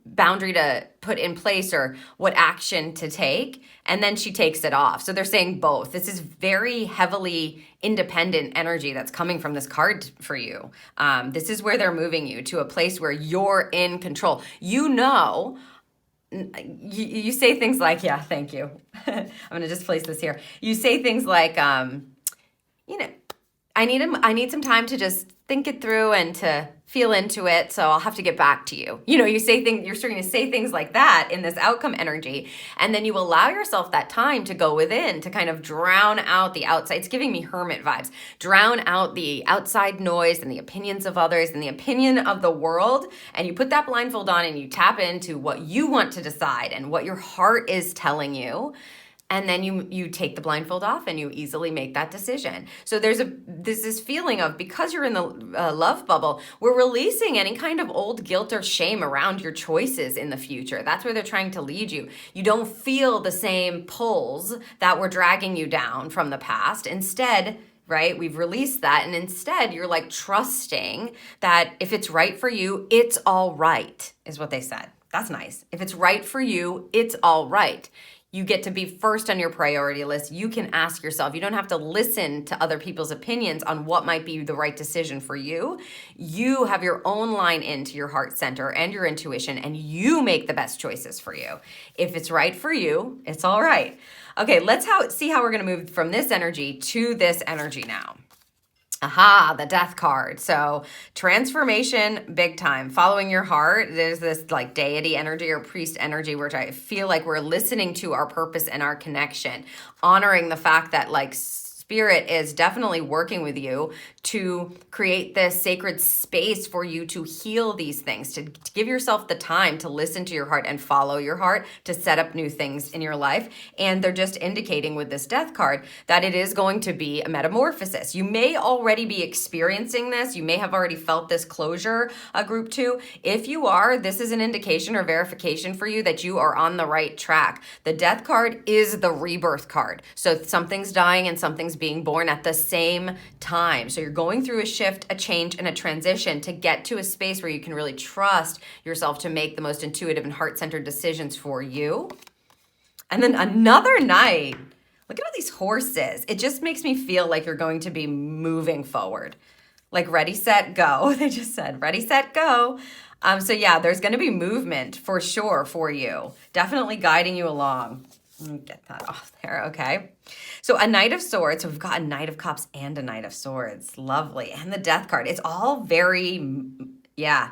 boundary to put in place, or what action to take. And then she takes it off. So they're saying both. This is very heavily independent energy that's coming from this card for you. This is where they're moving you to a place where you're in control. You say things like, yeah, thank you. I'm going to just place this here. You say things like, I need some time to just think it through and to feel into it, so I'll have to get back to you. You're starting to say things like that in this outcome energy, and then you allow yourself that time to go within, to kind of drown out the outside. It's giving me hermit vibes. Drown out the outside noise and the opinions of others and the opinion of the world, and you put that blindfold on and you tap into what you want to decide and what your heart is telling you. And then you take the blindfold off and you easily make that decision. So there's this feeling of, because you're in the love bubble, we're releasing any kind of old guilt or shame around your choices in the future. That's where they're trying to lead you. You don't feel the same pulls that were dragging you down from the past. Instead, right, we've released that. And instead, you're like trusting that if it's right for you, it's all right, is what they said. That's nice. If it's right for you, it's all right. You get to be first on your priority list. You can ask yourself. You don't have to listen to other people's opinions on what might be the right decision for you. You have your own line into your heart center and your intuition, and you make the best choices for you. If it's right for you, it's all right. Okay, let's see how we're going to move from this energy to this energy now. Aha, the Death card. So transformation, big time. Following your heart. There's this like deity energy or priest energy, which I feel like we're listening to our purpose and our connection, honoring the fact that like Spirit is definitely working with you to create this sacred space for you to heal these things, to give yourself the time to listen to your heart and follow your heart, to set up new things in your life. And they're just indicating with this Death card that it is going to be a metamorphosis. You may already be experiencing this. You may have already felt this closure, group 2. If you are, this is an indication or verification for you that you are on the right track. The Death card is the rebirth card. So something's dying and something's being born at the same time. So you're going through a shift, a change, and a transition to get to a space where you can really trust yourself to make the most intuitive and heart-centered decisions for you. And then another night, look at all these horses. It just makes me feel like you're going to be moving forward. Like ready, set, go. They just said ready, set, go. So yeah, there's going to be movement for sure for you. Definitely guiding you along. Let me get that off there, okay? So a Knight of Swords. So we've got a Knight of Cups and a Knight of Swords. Lovely. And the Death card. It's all very,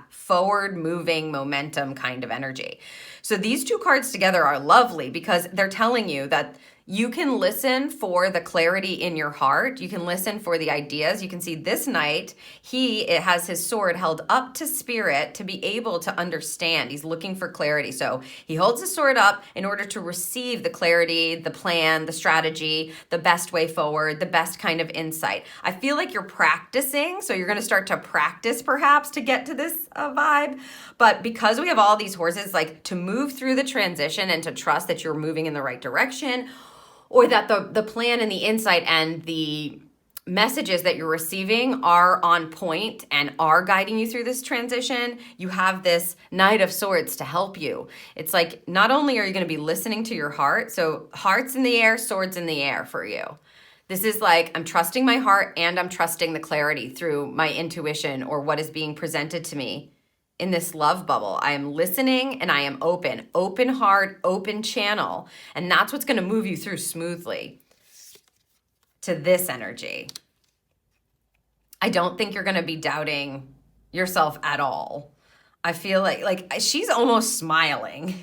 forward moving momentum kind of energy. So these two cards together are lovely because they're telling you that you can listen for the clarity in your heart. You can listen for the ideas. You can see this knight, it has his sword held up to Spirit to be able to understand. He's looking for clarity. So he holds his sword up in order to receive the clarity, the plan, the strategy, the best way forward, the best kind of insight. I feel like you're practicing. So you're going to start to practice perhaps to get to this vibe. But because we have all these horses, like to move through the transition and to trust that you're moving in the right direction, or that the plan and the insight and the messages that you're receiving are on point and are guiding you through this transition, you have this Knight of Swords to help you. It's like, not only are you going to be listening to your heart, so heart's in the air, swords in the air for you. This is like, I'm trusting my heart and I'm trusting the clarity through my intuition or what is being presented to me in this love bubble. I am listening and I am open heart, open channel. And that's what's going to move you through smoothly to this energy. I don't think you're going to be doubting yourself at all. I feel like she's almost smiling.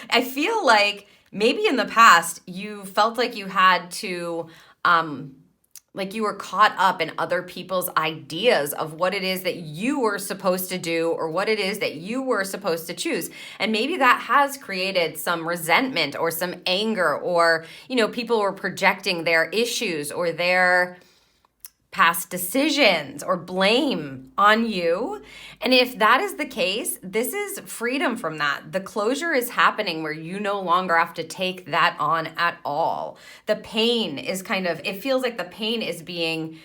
I feel like maybe in the past you felt like you had to, like you were caught up in other people's ideas of what it is that you were supposed to do or what it is that you were supposed to choose. And maybe that has created some resentment or some anger, or, people were projecting their issues or their past decisions or blame on you. And if that is the case, this is freedom from that. The closure is happening where you no longer have to take that on at all. The pain is it feels like the pain is being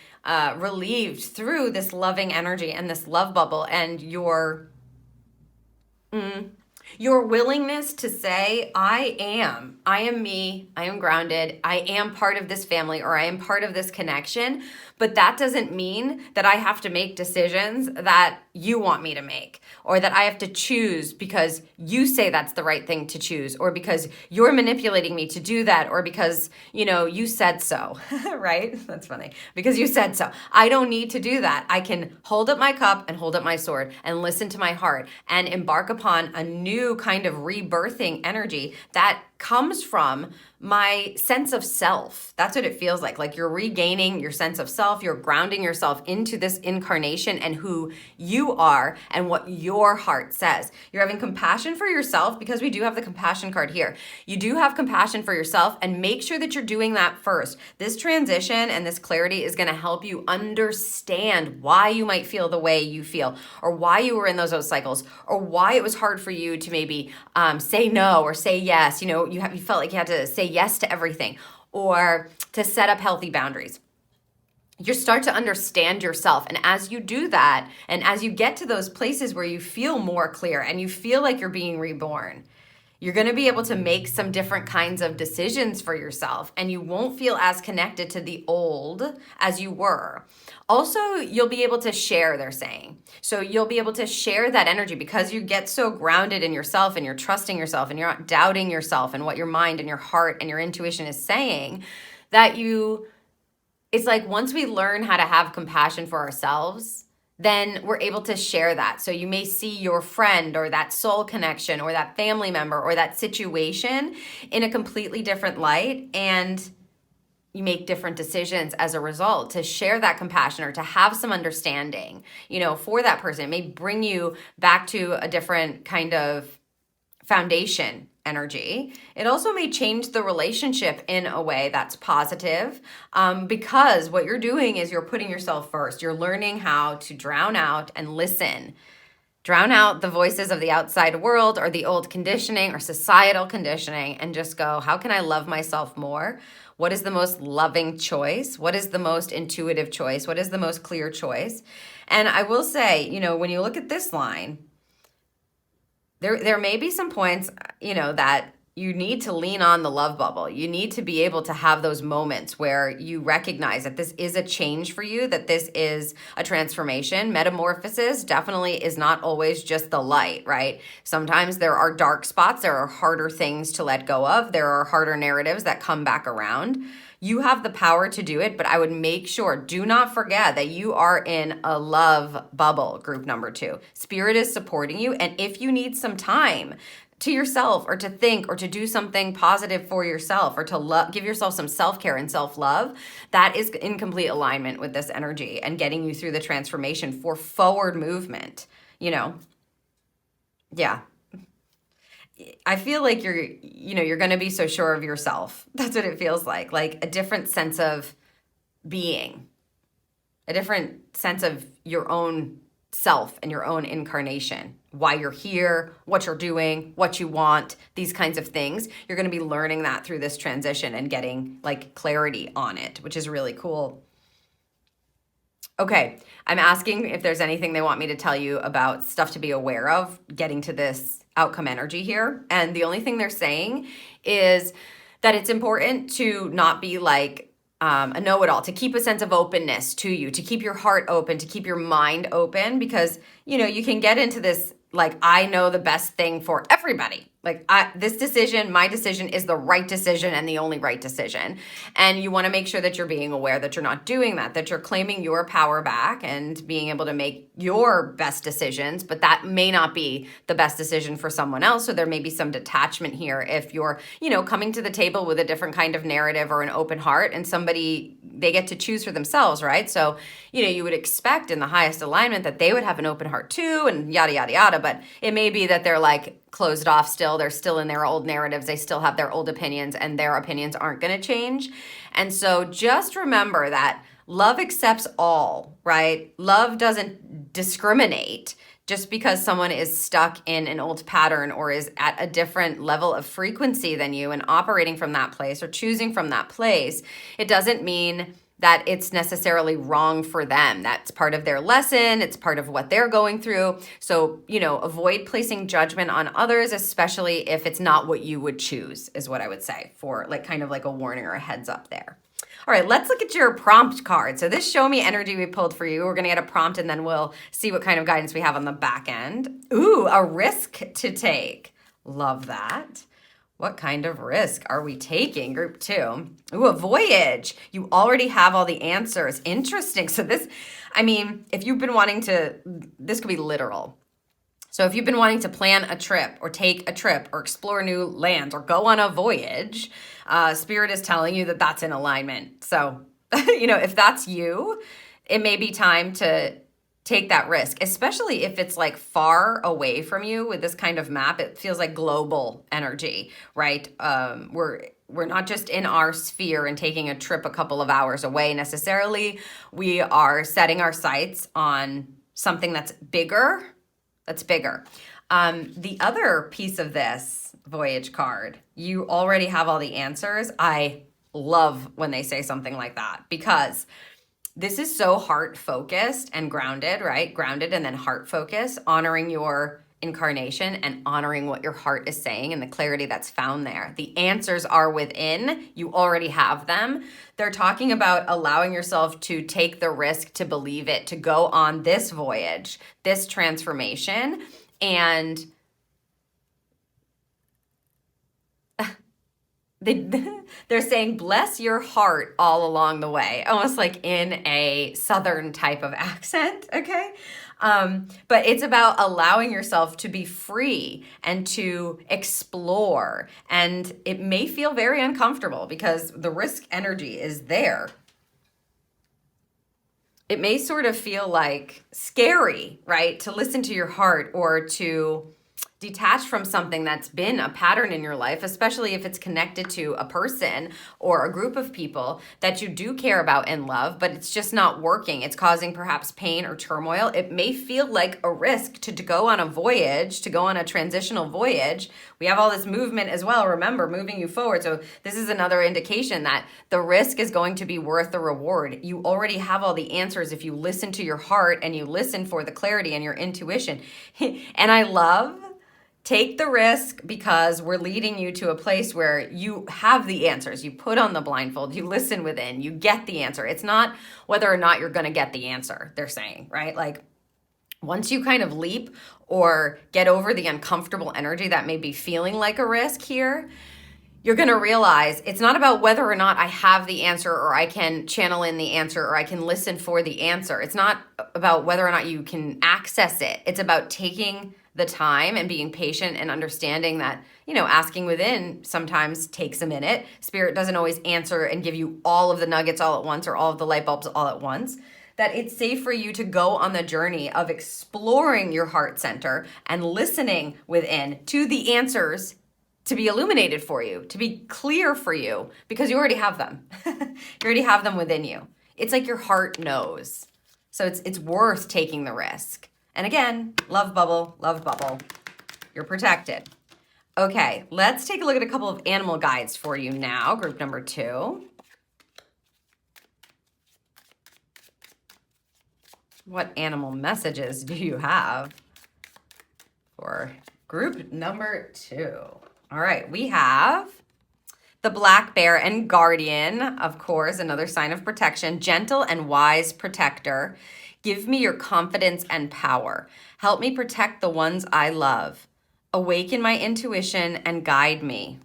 relieved through this loving energy and this love bubble, and your willingness to say, I am me, I am grounded, I am part of this family, or I am part of this connection. But that doesn't mean that I have to make decisions that you want me to make, or that I have to choose because you say that's the right thing to choose, or because you're manipulating me to do that, or because, you said so, right? That's funny. Because you said so. I don't need to do that. I can hold up my cup and hold up my sword and listen to my heart and embark upon a new kind of rebirthing energy that comes from my sense of self. That's what it feels like you're regaining your sense of self. You're grounding yourself into this incarnation and who you are and what your heart says. You're having compassion for yourself, because we do have the compassion card here. You do have compassion for yourself, and make sure that you're doing that first. This transition and this clarity is going to help you understand why you might feel the way you feel, or why you were in those cycles, or why it was hard for you to maybe say no or say yes. You felt like you had to say yes to everything, or to set up healthy boundaries. You start to understand yourself. And as you do that, and as you get to those places where you feel more clear and you feel like you're being reborn, you're going to be able to make some different kinds of decisions for yourself, and you won't feel as connected to the old as you were. Also, you'll be able to share, they're saying. So you'll be able to share that energy because you get so grounded in yourself, and you're trusting yourself, and you're not doubting yourself and what your mind and your heart and your intuition is saying, that it's like once we learn how to have compassion for ourselves, then we're able to share that. So you may see your friend or that soul connection or that family member or that situation in a completely different light, and you make different decisions as a result, to share that compassion or to have some understanding, for that person. It may bring you back to a different kind of foundation energy. It also may change the relationship in a way that's positive, because what you're doing is you're putting yourself first. You're learning how to drown out and listen. Drown out the voices of the outside world or the old conditioning or societal conditioning and just go, how can I love myself more? What is the most loving choice? What is the most intuitive choice? What is the most clear choice? And I will say, when you look at this line, there may be some points, that you need to lean on the love bubble. You need to be able to have those moments where you recognize that this is a change for you, that this is a transformation. Metamorphosis definitely is not always just the light, right? Sometimes there are dark spots. There are harder things to let go of. There are harder narratives that come back around. You have the power to do it, but I would make sure, do not forget that you are in a love bubble, group number 2. Spirit is supporting you. And if you need some time to yourself or to think or to do something positive for yourself or to give yourself some self-care and self-love, that is in complete alignment with this energy and getting you through the transformation for forward movement, Yeah. I feel like you're going to be so sure of yourself. That's what it feels like a different sense of being, a different sense of your own self and your own incarnation, why you're here, what you're doing, what you want, these kinds of things. You're going to be learning that through this transition and getting clarity on it, which is really cool. Okay, I'm asking if there's anything they want me to tell you about stuff to be aware of getting to this outcome energy here. And the only thing they're saying is that it's important to not be a know-it-all, to keep a sense of openness to you, to keep your heart open, to keep your mind open, because, you can get into this, I know the best thing for everybody. This decision, my decision is the right decision and the only right decision. And you want to make sure that you're being aware that you're not doing that you're claiming your power back and being able to make your best decisions, but that may not be the best decision for someone else. So there may be some detachment here if you're, coming to the table with a different kind of narrative or an open heart, and they get to choose for themselves, right? So, you would expect in the highest alignment that they would have an open heart too, and yada, yada, yada. But it may be that they're closed off still. They're still in their old narratives. They still have their old opinions, and their opinions aren't going to change. And so just remember that love accepts all, right? Love doesn't discriminate. Just because someone is stuck in an old pattern or is at a different level of frequency than you and operating from that place or choosing from that place, it doesn't mean that it's necessarily wrong for them. That's part of their lesson. It's part of what they're going through. So, avoid placing judgment on others, especially if it's not what you would choose, is what I would say, for kind of a warning or a heads up there. All right, let's look at your prompt card. So this show me energy we pulled for you. We're going to get a prompt and then we'll see what kind of guidance we have on the back end. Ooh, a risk to take. Love that. What kind of risk are we taking? Group 2. Ooh, a voyage. You already have all the answers. Interesting. So if you've been wanting to, this could be literal. So if you've been wanting to plan a trip or take a trip or explore new lands or go on a voyage, Spirit is telling you that that's in alignment. So, if that's you, it may be time to take that risk, especially if it's far away from you. With this kind of map, it feels like global energy, right? We're not just in our sphere and taking a trip a couple of hours away necessarily. We are setting our sights on something that's bigger. The other piece of this voyage card, you already have all the answers. I love when they say something like that, because this is so heart focused and grounded, right? Grounded and then heart focused, honoring your incarnation and honoring what your heart is saying and the clarity that's found there. The answers are within. You already have them. They're talking about allowing yourself to take the risk to believe it, to go on this voyage, this transformation. And they're saying bless your heart all along the way, almost like in a southern type of accent, okay? But it's about allowing yourself to be free and to explore. And it may feel very uncomfortable because the risk energy is there. It may sort of feel like scary, right? To listen to your heart or to detach from something that's been a pattern in your life, especially if it's connected to a person or a group of people that you do care about and love, but it's just not working. It's causing perhaps pain or turmoil. It may feel like a risk to go on a voyage, to go on a transitional voyage. We have all this movement as well, remember, moving you forward. So this is another indication that the risk is going to be worth the reward. You already have all the answers if you listen to your heart and you listen for the clarity and your intuition. And I love, take the risk because we're leading you to a place where you have the answers. You put on the blindfold, you listen within, you get the answer. It's not whether or not you're going to get the answer, they're saying, right? Like once you kind of leap or get over the uncomfortable energy that may be feeling like a risk here, you're going to realize it's not about whether or not I have the answer or I can channel in the answer or I can listen for the answer. It's not about whether or not you can access it. It's about taking the time and being patient and understanding that, asking within sometimes takes a minute. Spirit doesn't always answer and give you all of the nuggets all at once or all of the light bulbs all at once. That it's safe for you to go on the journey of exploring your heart center and listening within to the answers to be illuminated for you, to be clear for you, because you already have them. You already have them within you. It's like your heart knows. So it's worth taking the risk. And again, love bubble, you're protected. Okay, let's take a look at a couple of animal guides for you now, group number 2. What animal messages do you have for group number 2? All right, we have the black bear and guardian, of course, another sign of protection, gentle and wise protector. Give me your confidence and power. Help me protect the ones I love. Awaken my intuition and guide me.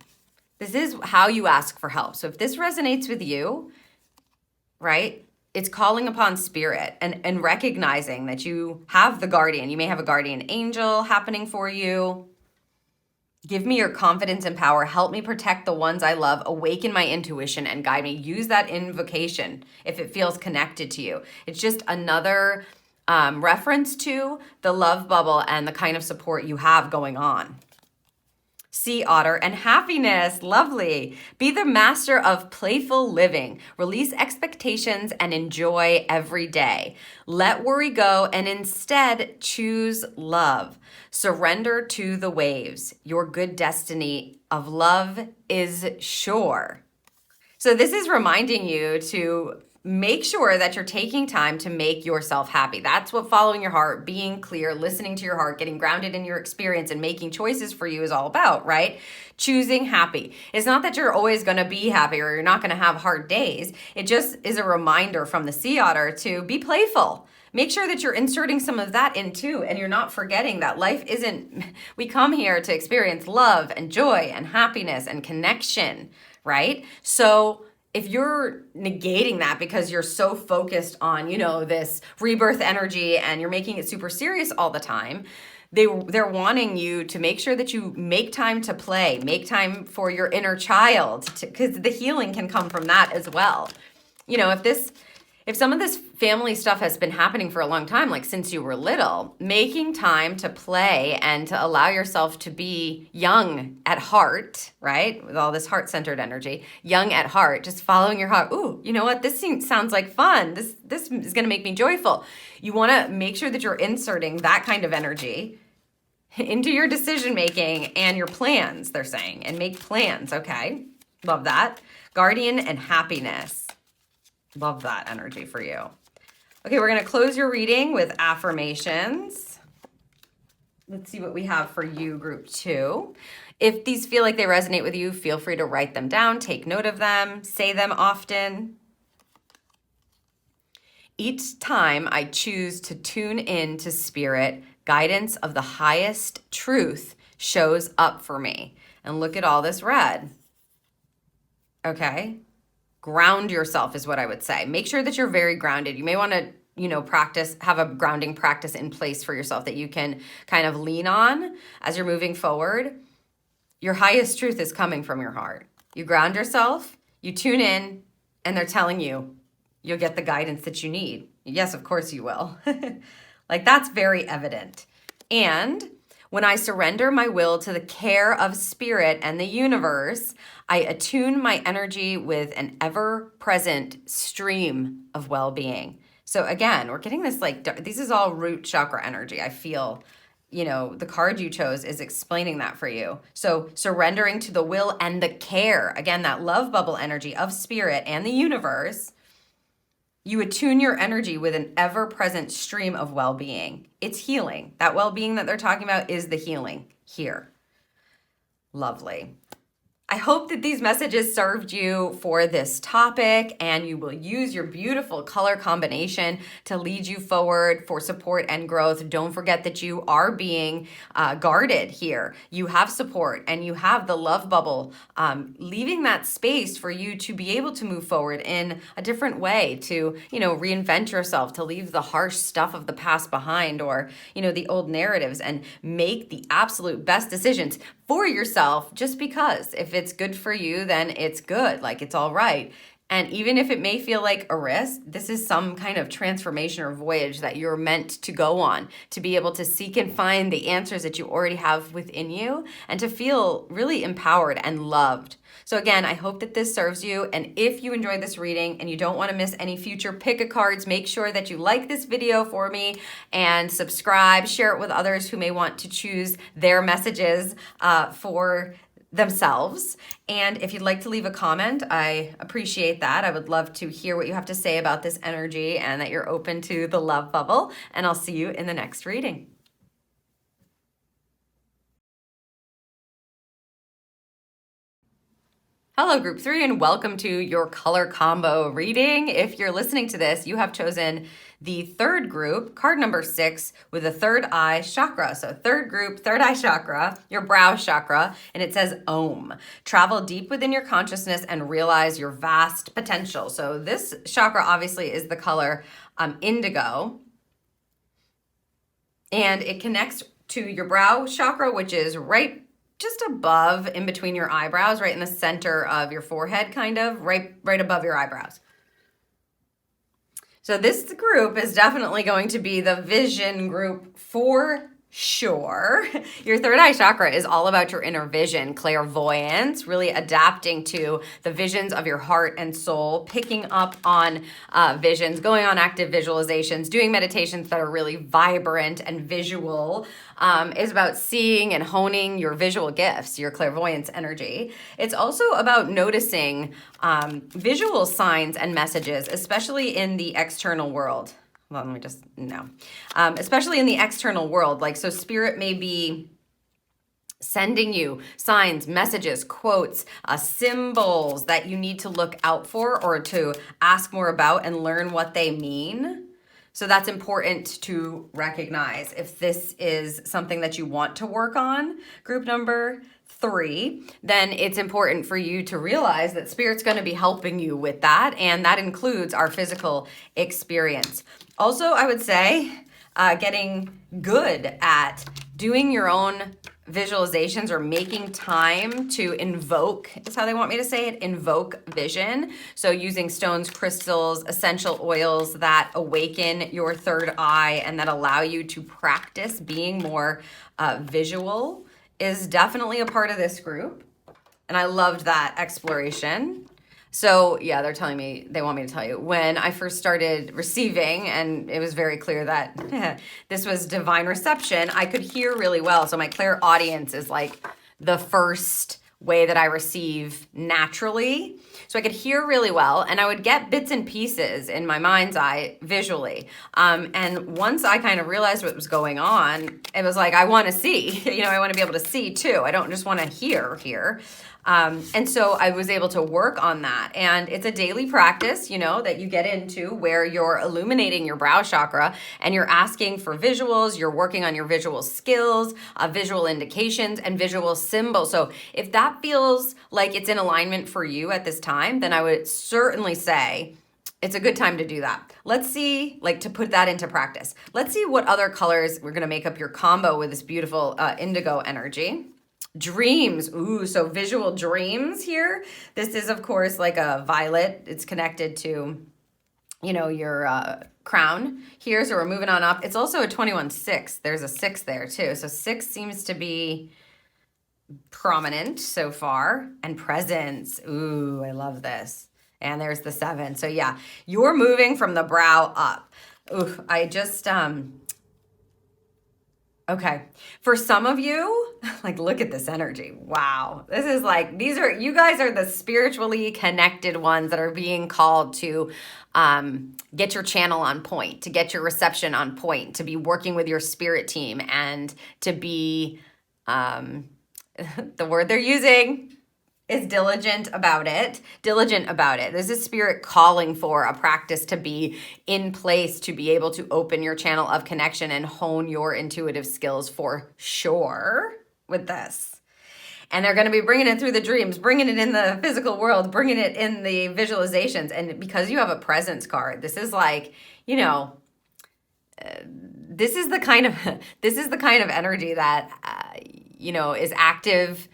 This is how you ask for help. So if this resonates with you, right, it's calling upon spirit and recognizing that you have the guardian. You may have a guardian angel happening for you. Give me your confidence and power. Help me protect the ones I love. Awaken my intuition and guide me. Use that invocation if it feels connected to you. It's just another reference to the love bubble and the kind of support you have going on. Sea otter and happiness. Lovely. Be the master of playful living. Release expectations and enjoy every day. Let worry go and instead choose love. Surrender to the waves. Your good destiny of love is sure. So this is reminding you to make sure that you're taking time to make yourself happy. That's what following your heart, being clear, listening to your heart, getting grounded in your experience and making choices for you is all about, right? Choosing happy. It's not that you're always going to be happy or you're not going to have hard days. It just is a reminder from the sea otter to be playful. Make sure that you're inserting some of that in too, and you're not forgetting that life isn't, we come here to experience love and joy and happiness and connection, right? So if you're negating that because you're so focused on, this rebirth energy and you're making it super serious all the time, they're wanting you to make sure that you make time to play, make time for your inner child, because the healing can come from that as well. If some of this family stuff has been happening for a long time, like since you were little, making time to play and to allow yourself to be young at heart, right? With all this heart-centered energy, young at heart, just following your heart. Ooh, you know what? This sounds like fun. This is going to make me joyful. You want to make sure that you're inserting that kind of energy into your decision-making and your plans, they're saying, and make plans, okay? Love that. Guardian and happiness. Love that energy for you. Okay, we're going to close your reading with affirmations. Let's see what we have for you, group 2. If these feel like they resonate with you, feel free to write them down, take note of them, say them often. Each time I choose to tune in to spirit, guidance of the highest truth shows up for me. And look at all this red. Okay? Ground yourself is what I would say. Make sure that you're very grounded. You may want to, have a grounding practice in place for yourself that you can kind of lean on as you're moving forward. Your highest truth is coming from your heart. You ground yourself, you tune in, and they're telling you you'll get the guidance that you need. Yes, of course you will. Like, that's very evident. And when I surrender my will to the care of spirit and the universe, I attune my energy with an ever-present stream of well-being. So again, we're getting this this is all root chakra energy. I feel, the card you chose is explaining that for you. So surrendering to the will and the care, again, that love bubble energy of spirit and the universe, you attune your energy with an ever-present stream of well-being. It's healing. That well-being that they're talking about is the healing here. Lovely. I hope that these messages served you for this topic and you will use your beautiful color combination to lead you forward for support and growth. Don't forget that you are being guarded here. You have support and you have the love bubble, leaving that space for you to be able to move forward in a different way, to, reinvent yourself, to leave the harsh stuff of the past behind, or, the old narratives, and make the absolute best decisions for yourself, just because if it's good for you, then it's good. Like, it's all right. And even if it may feel like a risk, this is some kind of transformation or voyage that you're meant to go on, to be able to seek and find the answers that you already have within you and to feel really empowered and loved. So again, I hope that this serves you. And if you enjoyed this reading and you don't want to miss any future pick-a-cards, make sure that you like this video for me and subscribe, share it with others who may want to choose their messages for themselves. And if you'd like to leave a comment, I appreciate that. I would love to hear what you have to say about this energy and that you're open to the love bubble. And I'll see you in the next reading. Hello, Group 3, and welcome to your color combo reading. If you're listening to this, you have chosen the third group, card number 6, with the third eye chakra. So third group, third eye chakra, your brow chakra, and it says Om. Travel deep within your consciousness and realize your vast potential. So this chakra obviously is the color indigo, and it connects to your brow chakra, which is right just above, in between your eyebrows, right in the center of your forehead, kind of, right above your eyebrows. So this group is definitely going to be the vision group for sure. Your third eye chakra is all about your inner vision, clairvoyance, really adapting to the visions of your heart and soul, picking up on visions, going on active visualizations, doing meditations that are really vibrant and visual. Is about seeing and honing your visual gifts, your clairvoyance energy. It's also about noticing visual signs and messages, especially in the external world. Well, let me just, no. Especially in the external world. Like, so spirit may be sending you signs, messages, quotes, symbols that you need to look out for or to ask more about and learn what they mean. So that's important to recognize if this is something that you want to work on. Group number 3, then it's important for you to realize that Spirit's going to be helping you with that, and that includes our physical experience. Also, I would say getting good at doing your own visualizations or making time to invoke, is how they want me to say it, invoke vision. So using stones, crystals, essential oils that awaken your third eye and that allow you to practice being more visual is definitely a part of this group. And I loved that exploration. So yeah, they're telling me, they want me to tell you, when I first started receiving, and it was very clear that this was divine reception, I could hear really well. So my clairaudience is like the first way that I receive naturally. So I could hear really well, and I would get bits and pieces in my mind's eye visually. And once I kind of realized what was going on, it was like, I want to see, I want to be able to see too. I don't just want to hear. And so I was able to work on that. And it's a daily practice, you know, that you get into where you're illuminating your brow chakra and you're asking for visuals, you're working on your visual skills, visual indications, and visual symbols. So if that feels like it's in alignment for you at this time, then I would certainly say it's a good time to do that. Let's see, like, to put that into practice. Let's see what other colors we're going to make up your combo with this beautiful indigo energy. Dreams. Ooh, so visual dreams here. This is, of course, like a violet. It's connected to, you know, your crown here. So we're moving on up. It's also a 21-6. There's a 6 there too. So 6 seems to be prominent so far. And presence. Ooh, I love this. And there's the 7. So yeah, you're moving from the brow up. Ooh, I just, okay. For some of you, like, look at this energy. Wow. This is like, you guys are the spiritually connected ones that are being called to get your channel on point, to get your reception on point, to be working with your spirit team, and to be, the word they're using is diligent about it. There's a spirit calling for a practice to be in place to be able to open your channel of connection and hone your intuitive skills for sure with this. And they're going to be bringing it through the dreams, bringing it in the physical world, bringing it in the visualizations. And because you have a presence card, this is like, you know, this is the kind of energy that, you know, is active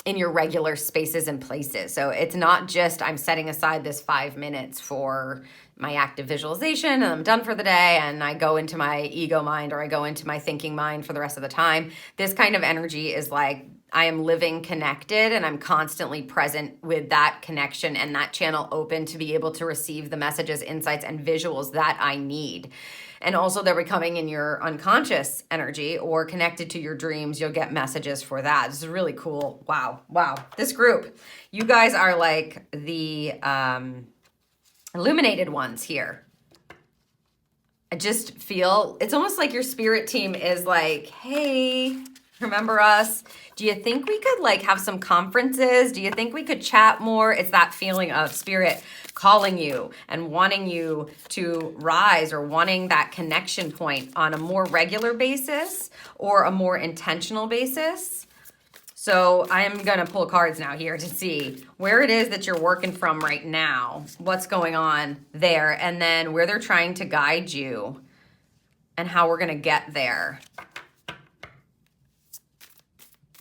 in your regular spaces and places. So it's not just I'm setting aside this 5 minutes for my active visualization and I'm done for the day and I go into my ego mind or I go into my thinking mind for the rest of the time. This kind of energy is like I am living connected and I'm constantly present with that connection and that channel open to be able to receive the messages, insights, and visuals that I need. And also they're becoming in your unconscious energy or connected to your dreams. You'll get messages for that. This is really cool. Wow. Wow. This group, you guys are like the illuminated ones here. I just feel, it's almost like your spirit team is like, hey, remember us? Do you think we could like have some conferences? Do you think we could chat more? It's that feeling of spirit calling you and wanting you to rise or wanting that connection point on a more regular basis or a more intentional basis. So I am going to pull cards now here to see where it is that you're working from right now, what's going on there, and then where they're trying to guide you and how we're going to get there.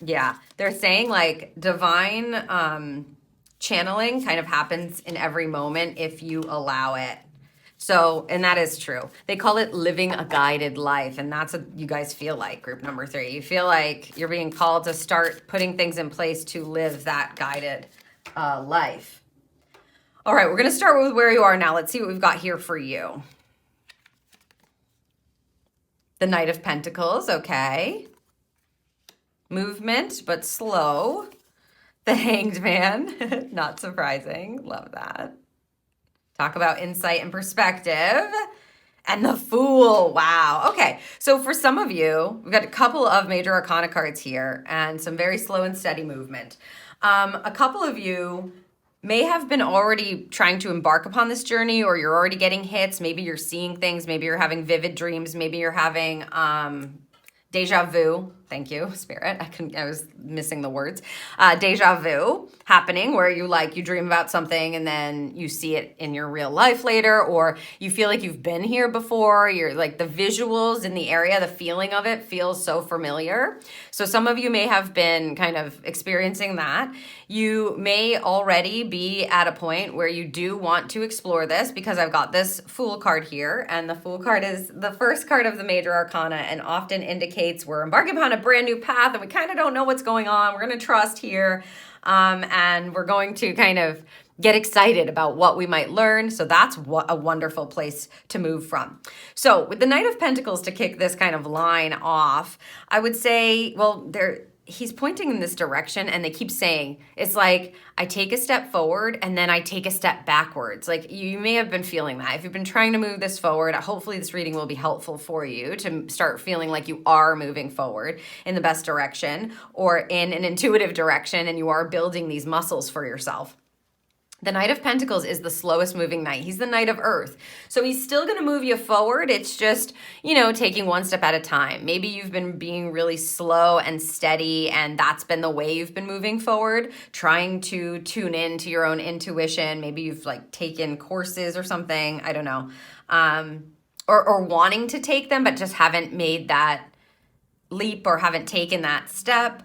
Yeah, they're saying like divine channeling kind of happens in every moment if you allow it. So, and that is true. They call it living a guided life. And that's what you guys feel like, group number 3. You feel like you're being called to start putting things in place to live that guided life. All right, we're going to start with where you are now. Let's see what we've got here for you. The Knight of Pentacles, okay. Movement, but slow. The Hanged Man, not surprising. Love that. Talk about insight and perspective. And the Fool, wow. Okay, so for some of you, we've got a couple of major arcana cards here and some very slow and steady movement. A couple of you may have been already trying to embark upon this journey, or you're already getting hits. Maybe you're seeing things. Maybe you're having vivid dreams. Maybe you're having deja vu. Thank you, Spirit. I was missing the words. Deja vu happening where you dream about something and then you see it in your real life later, or you feel like you've been here before. You're like the visuals in the area, the feeling of it feels so familiar. So some of you may have been kind of experiencing that. You may already be at a point where you do want to explore this, because I've got this Fool card here, and the Fool card is the first card of the major arcana and often indicates we're embarking upon a brand new path and we kind of don't know what's going on. We're going to trust here, and we're going to kind of get excited about what we might learn. So that's a wonderful place to move from. So with the Knight of Pentacles to kick this kind of line off, I would say, well, he's pointing in this direction, and they keep saying, it's like, I take a step forward and then I take a step backwards. Like, you may have been feeling that. If you've been trying to move this forward, hopefully this reading will be helpful for you to start feeling like you are moving forward in the best direction or in an intuitive direction, and you are building these muscles for yourself. The Knight of Pentacles is the slowest moving knight. He's the Knight of Earth. So he's still going to move you forward. It's just, taking one step at a time. Maybe you've been being really slow and steady, and that's been the way you've been moving forward, trying to tune in to your own intuition. Maybe you've taken courses or something. I don't know. Or wanting to take them, but just haven't made that leap or haven't taken that step,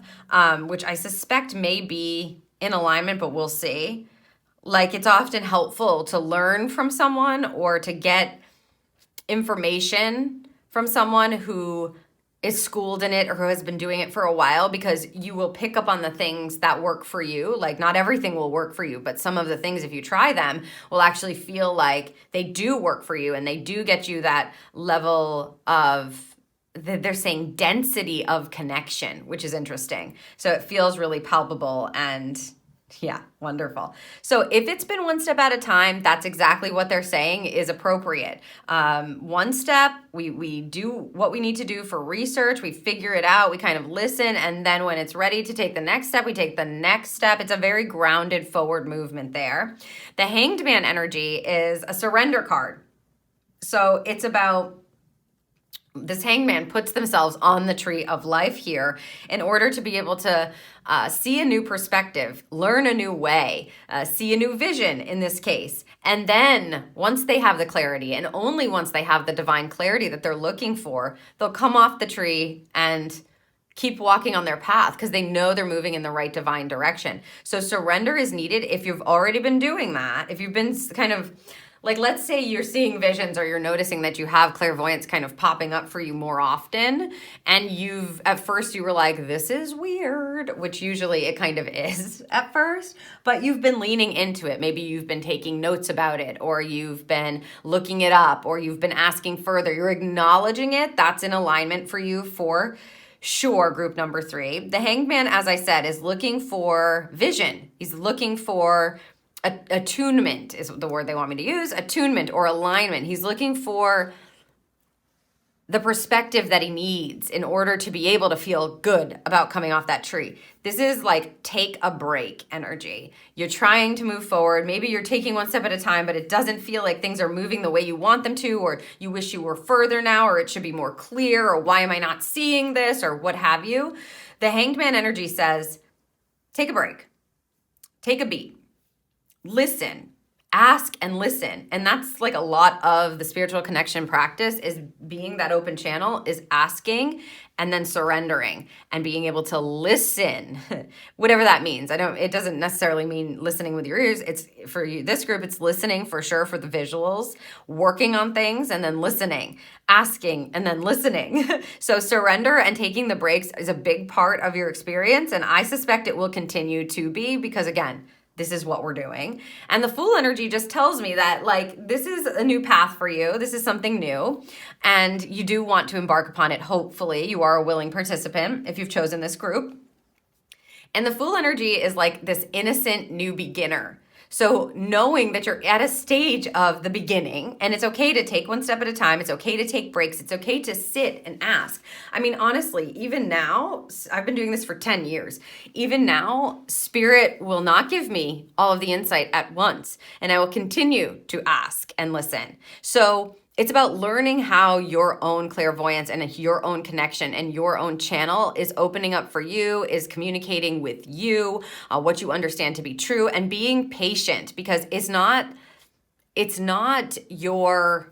which I suspect may be in alignment, but we'll see. It's often helpful to learn from someone or to get information from someone who is schooled in it or who has been doing it for a while, because you will pick up on the things that work for you. Not everything will work for you, but some of the things, if you try them, will actually feel like they do work for you, and they do get you that level of, they're saying, density of connection, which is interesting. So it feels really palpable and yeah, wonderful. So if it's been one step at a time, that's exactly what they're saying is appropriate. One step, we do what we need to do for research, we figure it out, we kind of listen, and then when it's ready to take the next step, we take the next step. It's a very grounded forward movement there. The Hanged Man energy is a surrender card. So it's about, this hanged man puts themselves on the tree of life here in order to be able to see a new perspective, learn a new way, see a new vision in this case. And then once they have the clarity, and only once they have the divine clarity that they're looking for, they'll come off the tree and keep walking on their path, because they know they're moving in the right divine direction. So surrender is needed if you've already been doing that. If you've been kind of, let's say you're seeing visions, or you're noticing that you have clairvoyance kind of popping up for you more often, and at first you were like, this is weird, which usually it kind of is at first, but you've been leaning into it. Maybe you've been taking notes about it, or you've been looking it up, or you've been asking further. You're acknowledging it. That's in alignment for you for sure, group number 3. The Hanged Man, as I said, is looking for vision. He's looking for attunement is the word they want me to use, attunement or alignment. He's looking for the perspective that he needs in order to be able to feel good about coming off that tree. This is take a break energy. You're trying to move forward. Maybe you're taking one step at a time, but it doesn't feel like things are moving the way you want them to, or you wish you were further now, or it should be more clear, or why am I not seeing this, or what have you. The Hanged Man energy says, take a break, take a beat. Listen, ask and listen. And that's a lot of the spiritual connection practice, is being that open channel, is asking and then surrendering and being able to listen, whatever that means. It doesn't necessarily mean listening with your ears. It's for you, this group, it's listening for sure, for the visuals, working on things, and then listening, asking, and then listening. So surrender and taking the breaks is a big part of your experience. And I suspect it will continue to be, because again, this is what we're doing. And the Fool energy just tells me that this is a new path for you. This is something new, and you do want to embark upon it. Hopefully you are a willing participant if you've chosen this group. And the Fool energy is this innocent new beginner. So knowing that you're at a stage of the beginning, and it's okay to take one step at a time. It's okay to take breaks. It's okay to sit and ask. Honestly, even now, I've been doing this for 10 years. Even now, Spirit will not give me all of the insight at once, and I will continue to ask and listen. So it's about learning how your own clairvoyance and your own connection and your own channel is opening up for you, is communicating with you, what you understand to be true, and being patient, because it's not your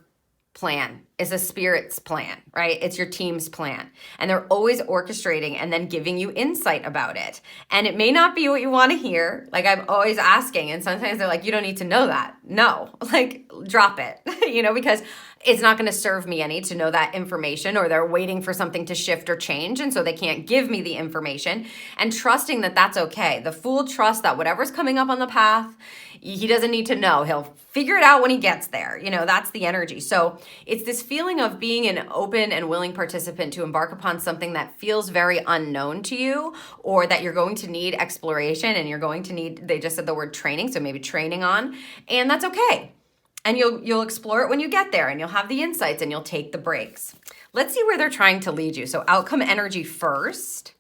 plan. It's a Spirit's plan, right? It's your team's plan. And they're always orchestrating and then giving you insight about it. And it may not be what you want to hear. I'm always asking, and sometimes they're like, you don't need to know that. No, drop it, because it's not going to serve me any to know that information, or they're waiting for something to shift or change, and so they can't give me the information, and trusting that that's okay. The Fool trusts that whatever's coming up on the path, He doesn't need to know. He'll figure it out when he gets there. You know, that's the energy. So it's this feeling of being an open and willing participant to embark upon something that feels very unknown to you, or that you're going to need exploration and you're going to need, they just said the word training, so maybe training on, and that's okay. And you'll explore it when you get there, and you'll have the insights, and you'll take the breaks. Let's see where they're trying to lead you. So outcome energy first.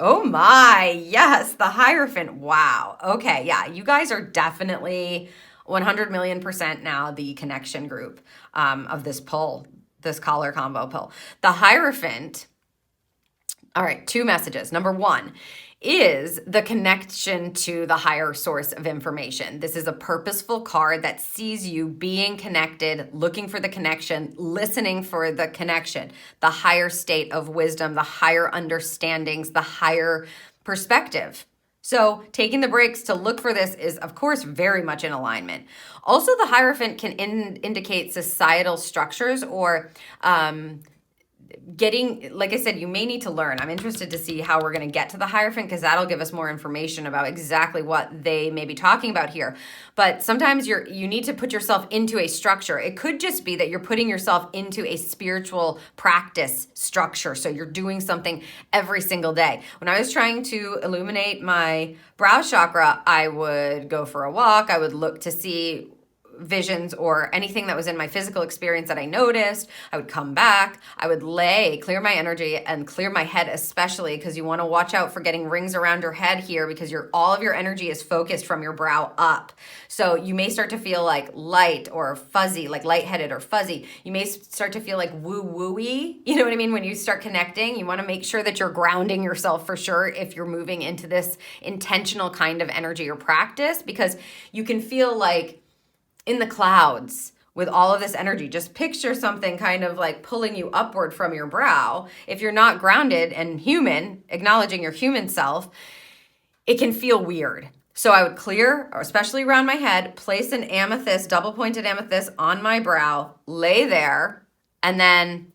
Oh my, yes, the Hierophant. Wow. Okay, yeah, you guys are definitely 100 million% now the connection group of this pull, this collar combo pull. The Hierophant, all right, 2 messages. Number 1 is the connection to the higher source of information. This is a purposeful card that sees you being connected, looking for the connection, listening for the connection, the higher state of wisdom, the higher understandings, the higher perspective. So taking the breaks to look for this is, of course, very much in alignment. Also, the Hierophant can indicate societal structures or getting, like I said, you may need to learn. I'm interested to see how we're going to get to the Hierophant, because that'll give us more information about exactly what they may be talking about here. But sometimes you need to put yourself into a structure. It could just be that you're putting yourself into a spiritual practice structure. So you're doing something every single day. When I was trying to illuminate my brow chakra, I would go for a walk. I would look to see visions or anything that was in my physical experience that I noticed. I would come back, I would clear my energy and clear my head, especially because you want to watch out for getting rings around your head here, because all of your energy is focused from your brow up. So you may start to feel like light or fuzzy, like lightheaded or fuzzy. You may start to feel like woo-woo-y. You know what I mean? When you start connecting, you want to make sure that you're grounding yourself for sure if you're moving into this intentional kind of energy or practice, because you can feel like in the clouds with all of this energy. Just picture something kind of like pulling you upward from your brow. If you're not grounded and human, acknowledging your human self, it can feel weird. So I would clear, especially around my head, place an amethyst, double-pointed amethyst on my brow, lay there, and then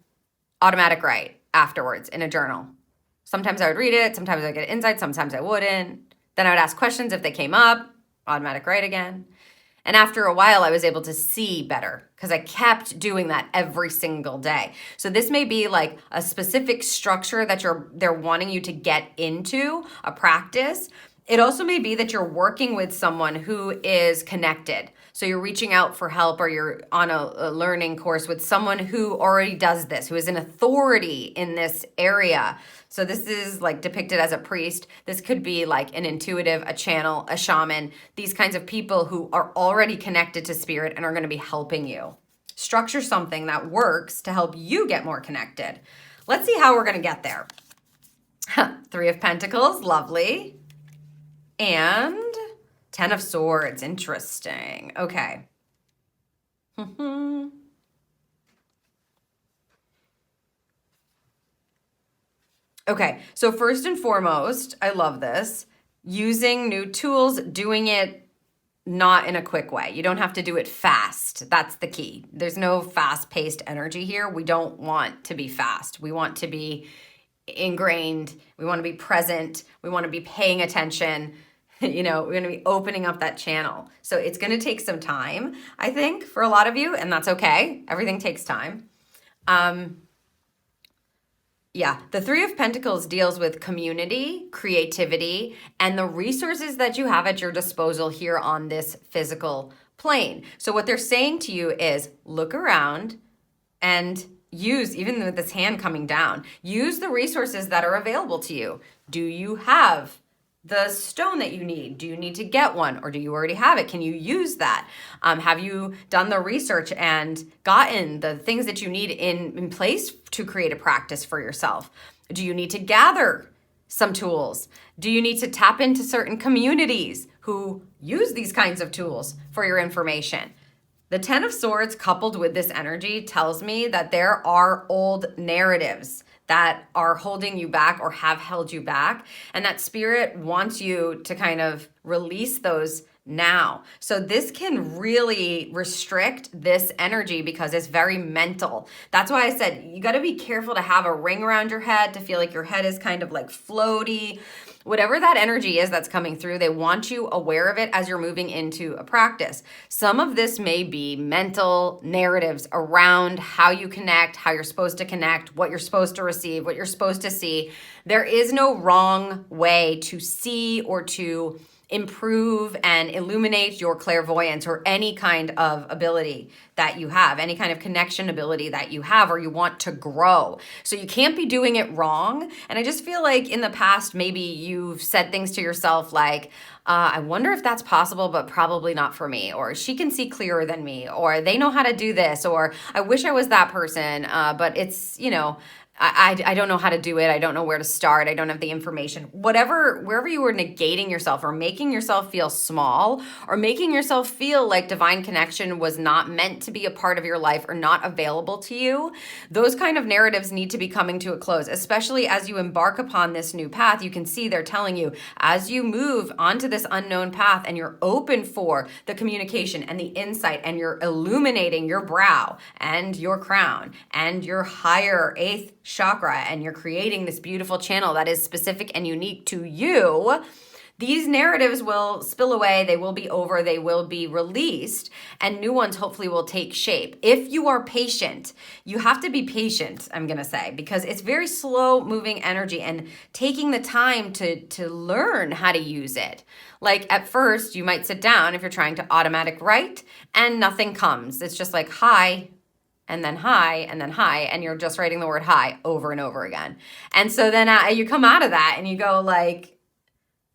automatic write afterwards in a journal. Sometimes I would read it, sometimes I would get insight, sometimes I wouldn't. Then I would ask questions if they came up, automatic write again. And after a while, I was able to see better because I kept doing that every single day. So this may be like a specific structure that they're wanting you to get into, a practice. It also may be that you're working with someone who is connected. So you're reaching out for help, or you're on a learning course with someone who already does this, who is an authority in this area. So this is like depicted as a priest. This could be like an intuitive, a channel, a shaman, these kinds of people who are already connected to spirit and are going to be helping you. Structure something that works to help you get more connected. Let's see how we're going to get there. 3 of Pentacles, lovely. And 10 of Swords, interesting. Okay. Okay, so first and foremost, I love this. Using new tools, doing it not in a quick way. You don't have to do it fast. That's the key. There's no fast-paced energy here. We don't want to be fast. We want to be ingrained. We want to be present. We want to be paying attention. You know, we're going to be opening up that channel. So it's going to take some time, I think, for a lot of you, and that's okay. Everything takes time. Yeah, the 3 of Pentacles deals with community, creativity, and the resources that you have at your disposal here on this physical plane. So what they're saying to you is look around and use, even with this hand coming down, use the resources that are available to you. Do you have the stone that you need? Do you need to get one, or do you already have it? Can you use that? Have you done the research and gotten the things that you need in place to create a practice for yourself? Do you need to gather some tools? Do you need to tap into certain communities who use these kinds of tools for your information? The 10 of Swords coupled with this energy tells me that there are old narratives that are holding you back or have held you back, and that spirit wants you to kind of release those now. So this can really restrict this energy because it's very mental. That's why I said you got to be careful to have a ring around your head, to feel like your head is kind of like floaty, whatever that energy is that's coming through, they want you aware of it as you're moving into a practice. Some of this may be mental narratives around how you connect, how you're supposed to connect, what you're supposed to receive, what you're supposed to see. There is no wrong way to see or to improve and illuminate your clairvoyance or any kind of ability that you have, any kind of connection ability that you have or you want to grow. So you can't be doing it wrong. And I just feel like in the past, maybe you've said things to yourself like, I wonder if that's possible, but probably not for me, or she can see clearer than me, or they know how to do this, or I wish I was that person, but it's, I don't know how to do it. I don't know where to start. I don't have the information. Wherever you were negating yourself or making yourself feel small or making yourself feel like divine connection was not meant to be a part of your life or not available to you, those kind of narratives need to be coming to a close, especially as you embark upon this new path. You can see they're telling you as you move onto this unknown path and you're open for the communication and the insight and you're illuminating your brow and your crown and your higher eighth chakra, and you're creating this beautiful channel that is specific and unique to you, these narratives will spill away, they will be over, they will be released, and new ones hopefully will take shape. If you are patient, you have to be patient, I'm going to say, because it's very slow moving energy and taking the time to learn how to use it. Like at first, you might sit down if you're trying to automatic write and nothing comes. It's just like, hi, and then hi, and then hi, and you're just writing the word hi over and over again. And so then you come out of that and you go like,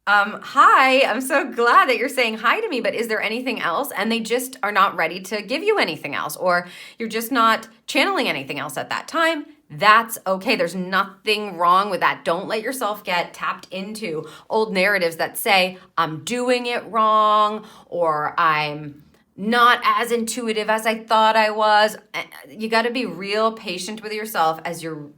hi, I'm so glad that you're saying hi to me, but is there anything else? And they just are not ready to give you anything else, or you're just not channeling anything else at that time. That's okay. There's nothing wrong with that. Don't let yourself get tapped into old narratives that say, I'm doing it wrong, or I'm not as intuitive as I thought I was. You got to be real patient with yourself as you're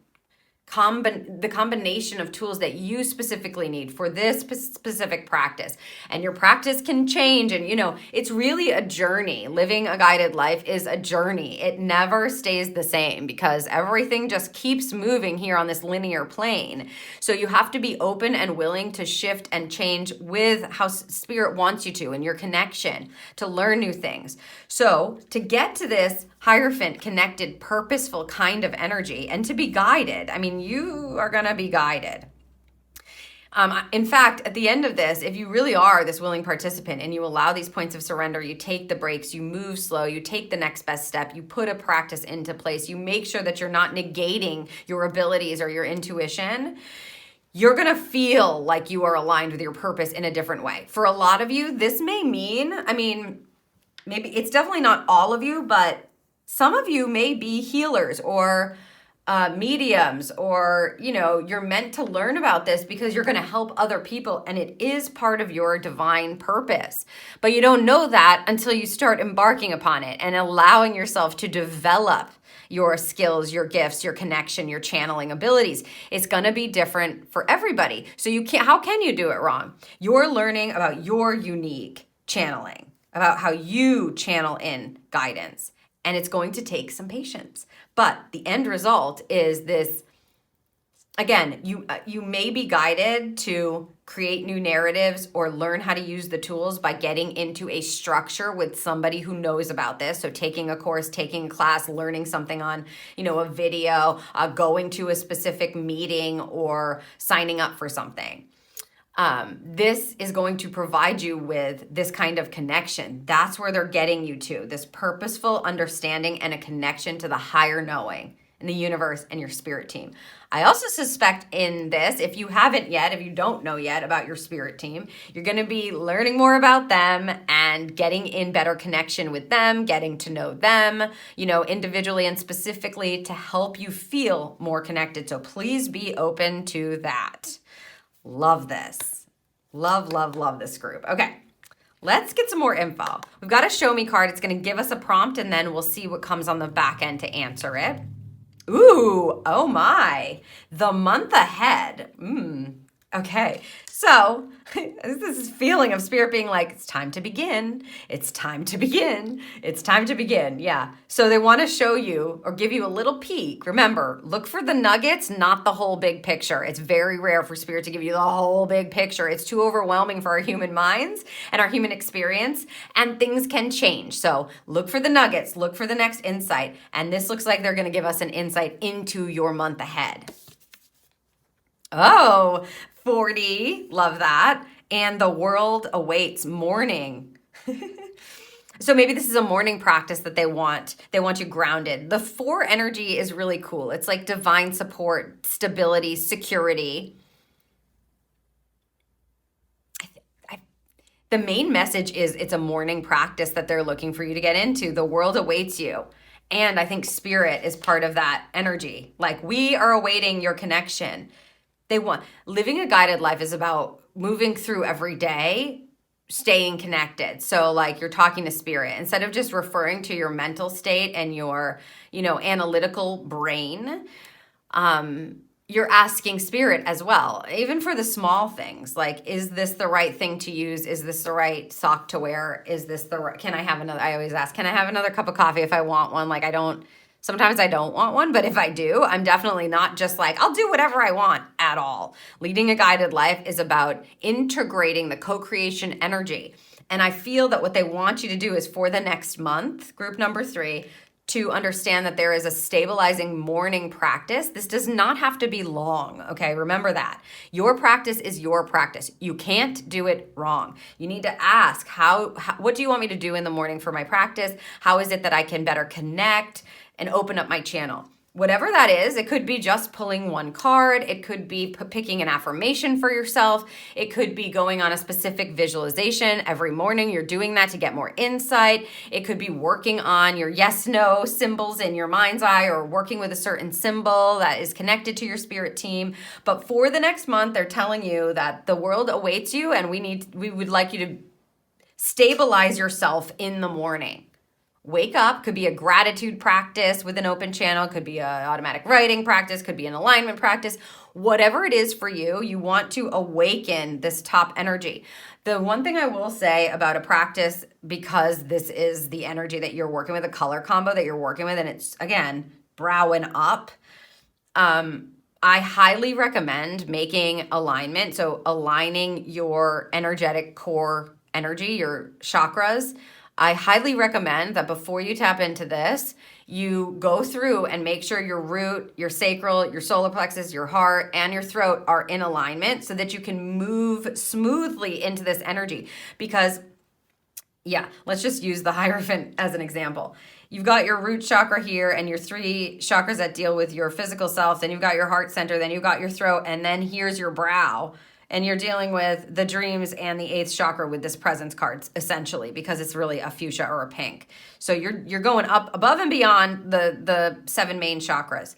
the combination of tools that you specifically need for this specific practice. And your practice can change. And, it's really a journey. Living a guided life is a journey. It never stays the same because everything just keeps moving here on this linear plane. So you have to be open and willing to shift and change with how spirit wants you to and your connection to learn new things. So to get to this Hierophant connected, purposeful kind of energy and to be guided, you are going to be guided. In fact, at the end of this, if you really are this willing participant and you allow these points of surrender, you take the breaks, you move slow, you take the next best step, you put a practice into place, you make sure that you're not negating your abilities or your intuition, you're going to feel like you are aligned with your purpose in a different way. For a lot of you, this may mean, maybe it's definitely not all of you, but some of you may be healers or mediums, or, you're meant to learn about this because you're going to help other people and it is part of your divine purpose. But you don't know that until you start embarking upon it and allowing yourself to develop your skills, your gifts, your connection, your channeling abilities. It's going to be different for everybody. So how can you do it wrong? You're learning about your unique channeling, about how you channel in guidance. And it's going to take some patience. But the end result is this, again, you may be guided to create new narratives or learn how to use the tools by getting into a structure with somebody who knows about this. So taking a course, taking a class, learning something on, a video, going to a specific meeting or signing up for something. This is going to provide you with this kind of connection. That's where they're getting you to, this purposeful understanding and a connection to the higher knowing in the universe and your spirit team. I also suspect in this, if you don't know yet about your spirit team, you're going to be learning more about them and getting in better connection with them, getting to know them, individually and specifically to help you feel more connected. So please be open to that. Love this. Love this group. Okay, let's get some more info. We've got a show me card. It's going to give us a prompt and then we'll see what comes on the back end to answer it. Ooh, oh my. The month ahead. Okay, so this is feeling of spirit being like, it's time to begin. It's time to begin. It's time to begin. Yeah. So they want to show you or give you a little peek. Remember, look for the nuggets, not the whole big picture. It's very rare for spirit to give you the whole big picture. It's too overwhelming for our human minds and our human experience, and things can change. So look for the nuggets, look for the next insight. And this looks like they're going to give us an insight into your month ahead. Oh, 40, love that. And the world awaits, morning. So maybe this is a morning practice that they want you grounded. The 4 energy is really cool. It's like divine support, stability, security. The main message is it's a morning practice that they're looking for you to get into. The world awaits you. And I think spirit is part of that energy. Like, we are awaiting your connection. Living a guided life is about moving through every day, staying connected. So like, you're talking to spirit instead of just referring to your mental state and your, analytical brain. You're asking spirit as well, even for the small things. Like, is this the right thing to use? Is this the right sock to wear? Is this can I have another? I always ask, can I have another cup of coffee if I want one? Like, sometimes I don't want one, but if I do, I'm definitely not just like, I'll do whatever I want at all. Leading a guided life is about integrating the co-creation energy. And I feel that what they want you to do is, for the next month, group number 3, to understand that there is a stabilizing morning practice. This does not have to be long, okay? Remember that. Your practice is your practice. You can't do it wrong. You need to ask, what do you want me to do in the morning for my practice? How is it that I can better connect and open up my channel? Whatever that is, it could be just pulling one card. It could be picking an affirmation for yourself. It could be going on a specific visualization. Every morning you're doing that to get more insight. It could be working on your yes-no symbols in your mind's eye, or working with a certain symbol that is connected to your spirit team. But for the next month, they're telling you that the world awaits you, and we would like you to stabilize yourself in the morning. Wake up, could be a gratitude practice with an open channel, could be an automatic writing practice, could be an alignment practice. Whatever it is for you, you want to awaken this top energy. The one thing I will say about a practice, because this is the energy that you're working with, a color combo that you're working with, and it's, again, brow and up, I highly recommend making alignment. So aligning your energetic core energy, your chakras. I highly recommend that before you tap into this, you go through and make sure your root, your sacral, your solar plexus, your heart, and your throat are in alignment so that you can move smoothly into this energy. Because, let's just use the Hierophant as an example. You've got your root chakra here and your 3 chakras that deal with your physical self. Then you've got your heart center, then you've got your throat, and then here's your brow. And you're dealing with the dreams and the 8th chakra with this presence card, essentially, because it's really a fuchsia or a pink. So you're going up above and beyond the 7 main chakras.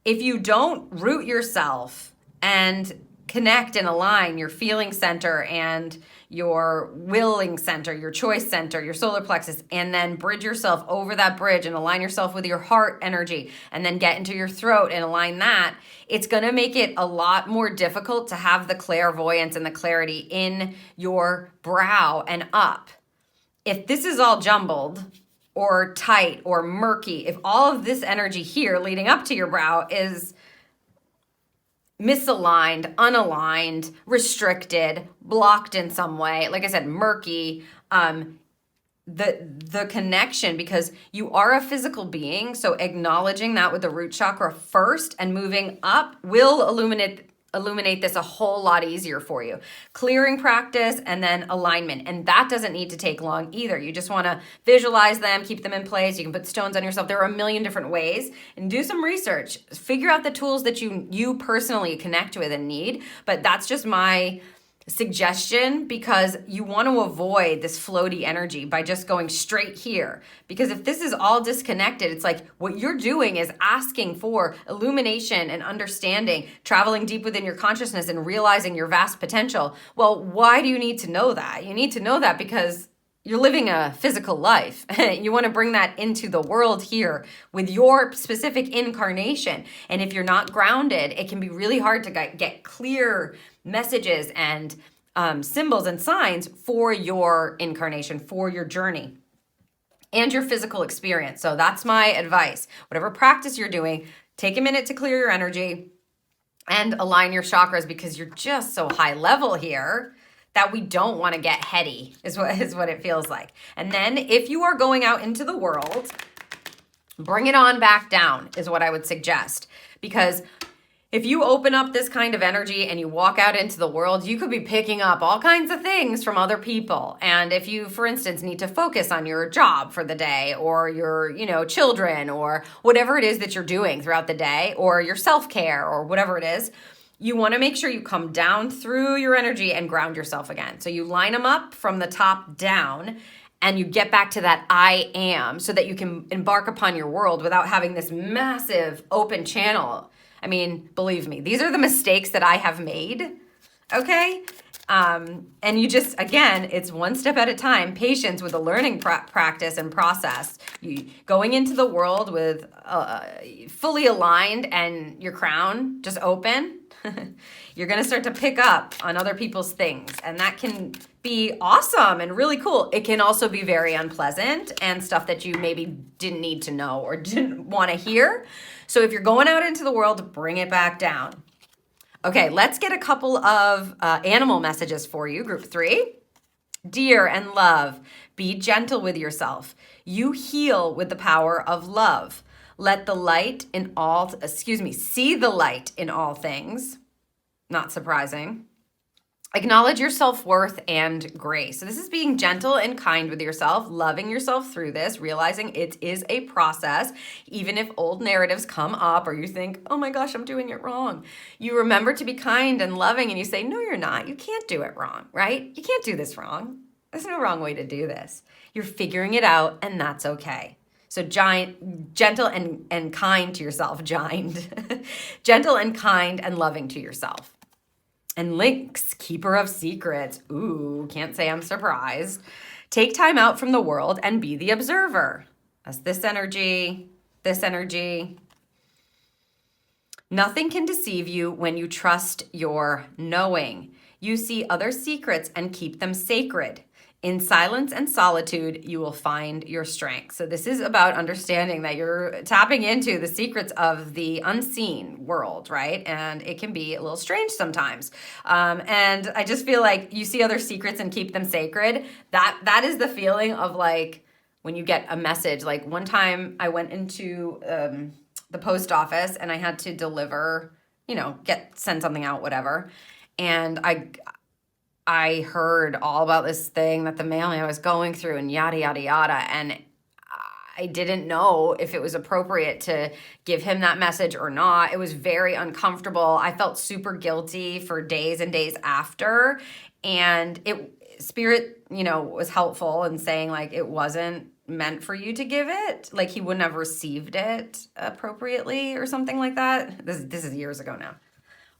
If you don't root yourself and connect and align your feeling center and your willing center, your choice center, your solar plexus, and then bridge yourself over that bridge and align yourself with your heart energy, and then get into your throat and align that, it's going to make it a lot more difficult to have the clairvoyance and the clarity in your brow and up. If this is all jumbled or tight or murky, if all of this energy here leading up to your brow is misaligned, unaligned, restricted, blocked in some way, like I said, murky, the connection, because you are a physical being, so acknowledging that with the root chakra first and moving up will illuminate this a whole lot easier for you. Clearing practice and then alignment. And that doesn't need to take long either. You just want to visualize them, keep them in place. You can put stones on yourself. There are a million different ways, and do some research. Figure out the tools that you personally connect with and need. But that's just my suggestion, because you want to avoid this floaty energy by just going straight here. Because if this is all disconnected, it's like what you're doing is asking for illumination and understanding, traveling deep within your consciousness and realizing your vast potential. Well, why do you need to know that? You need to know that because you're living a physical life. You want to bring that into the world here with your specific incarnation. And if you're not grounded, it can be really hard to get clear messages and symbols and signs for your incarnation, for your journey and your physical experience. So that's my advice. Whatever practice you're doing, take a minute to clear your energy and align your chakras, because you're just so high level here that we don't want to get heady is what it feels like. And then if you are going out into the world, bring it on back down is what I would suggest. Because if you open up this kind of energy and you walk out into the world, you could be picking up all kinds of things from other people. And if you, for instance, need to focus on your job for the day, or your, children, or whatever it is that you're doing throughout the day, or your self-care, or whatever it is, you want to make sure you come down through your energy and ground yourself again. So you line them up from the top down, and you get back to that I am, so that you can embark upon your world without having this massive open channel. I mean, believe me, these are the mistakes that I have made, okay? And you just, again, it's one step at a time, patience with the learning practice and process. You going into the world with fully aligned and your crown just open, you're going to start to pick up on other people's things. And that can be awesome and really cool. It can also be very unpleasant and stuff that you maybe didn't need to know or didn't want to hear. So if you're going out into the world, bring it back down. Okay, let's get a couple of animal messages for you. Group 3. Dear and love, be gentle with yourself. You heal with the power of love. Let the light in all, see the light in all things. Not surprising. Acknowledge your self-worth and grace. So this is being gentle and kind with yourself, loving yourself through this, realizing it is a process. Even if old narratives come up or you think, oh my gosh, I'm doing it wrong. You remember to be kind and loving, and you say, no, you're not. You can't do it wrong, right? You can't do this wrong. There's no wrong way to do this. You're figuring it out, and that's okay. So gentle and kind to yourself, gentle and kind and loving to yourself. And Lynx, keeper of secrets. Ooh, can't say I'm surprised. Take time out from the world and be the observer. That's this energy. Nothing can deceive you when you trust your knowing. You see other secrets and keep them sacred. In silence and solitude, you will find your strength. So this is about understanding that you're tapping into the secrets of the unseen world, right? And it can be a little strange sometimes. And I just feel like you see other secrets and keep them sacred. That is the feeling of like when you get a message. Like one time I went into the post office and I had to deliver, send something out, whatever. And I heard all about this thing that the mailman was going through and yada, yada, yada. And I didn't know if it was appropriate to give him that message or not. It was very uncomfortable. I felt super guilty for days and days after. And Spirit, was helpful in saying like it wasn't meant for you to give it. Like he wouldn't have received it appropriately or something like that. This is years ago now.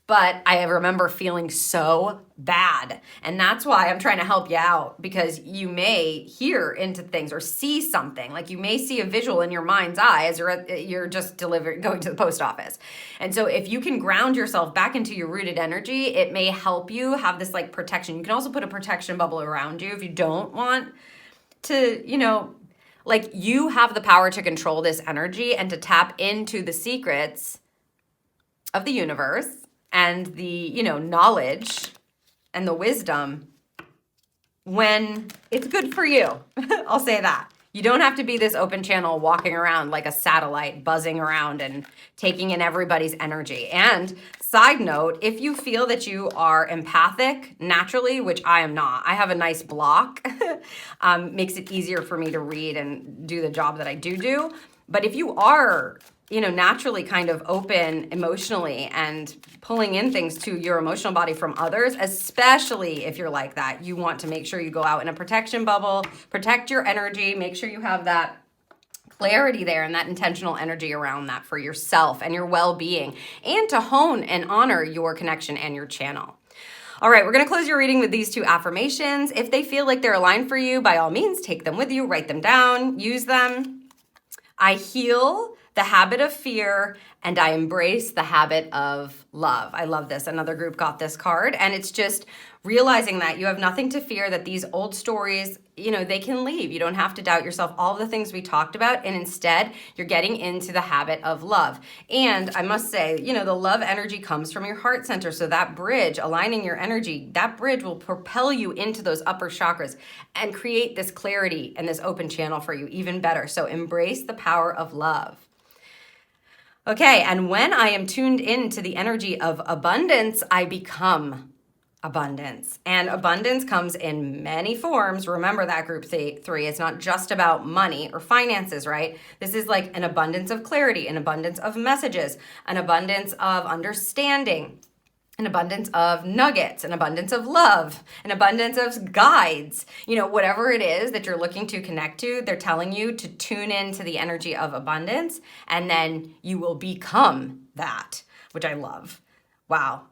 But I remember feeling so bad. And that's why I'm trying to help you out, because you may hear into things or see something. Like you may see a visual in your mind's eye as you're just going to the post office. And so if you can ground yourself back into your rooted energy, it may help you have this like protection. You can also put a protection bubble around you if you don't want to, like you have the power to control this energy and to tap into the secrets of the universe and the, knowledge and the wisdom when it's good for you. I'll say that. You don't have to be this open channel walking around like a satellite, buzzing around and taking in everybody's energy. And side note, if you feel that you are empathic naturally, which I am not, I have a nice block, makes it easier for me to read and do the job that I do. But if you are naturally kind of open emotionally and pulling in things to your emotional body from others, especially if you're like that, you want to make sure you go out in a protection bubble, protect your energy, make sure you have that clarity there and that intentional energy around that for yourself and your well-being, and to hone and honor your connection and your channel. All right, we're going to close your reading with these 2 affirmations. If they feel like they're aligned for you, by all means, take them with you, write them down, use them. I heal the habit of fear, and I embrace the habit of love. I love this. Another group got this card, and it's just realizing that you have nothing to fear, that these old stories, they can leave. You don't have to doubt yourself, all the things we talked about, and instead you're getting into the habit of love. And I must say, the love energy comes from your heart center. So that bridge, aligning your energy, that bridge will propel you into those upper chakras and create this clarity and this open channel for you even better. So embrace the power of love. Okay, and when I am tuned into the energy of abundance, I become abundance. And abundance comes in many forms. Remember that group three. It's not just about money or finances, right? This is like an abundance of clarity, an abundance of messages, an abundance of understanding, an abundance of nuggets, an abundance of love, an abundance of guides. Whatever it is that you're looking to connect to, they're telling you to tune into the energy of abundance, and then you will become that, which I love. Wow.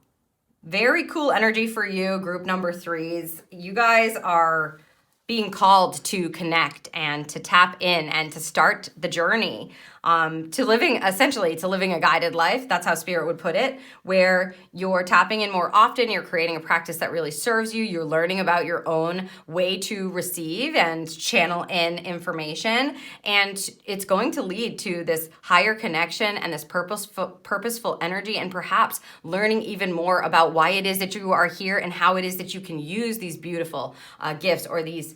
Very cool energy for you, group number threes. You guys are being called to connect and to tap in and to start the journey to living a guided life. That's how Spirit would put it, where you're tapping in more often, you're creating a practice that really serves you, you're learning about your own way to receive and channel in information, and it's going to lead to this higher connection and this purposeful energy, and perhaps learning even more about why it is that you are here and how it is that you can use these beautiful gifts or these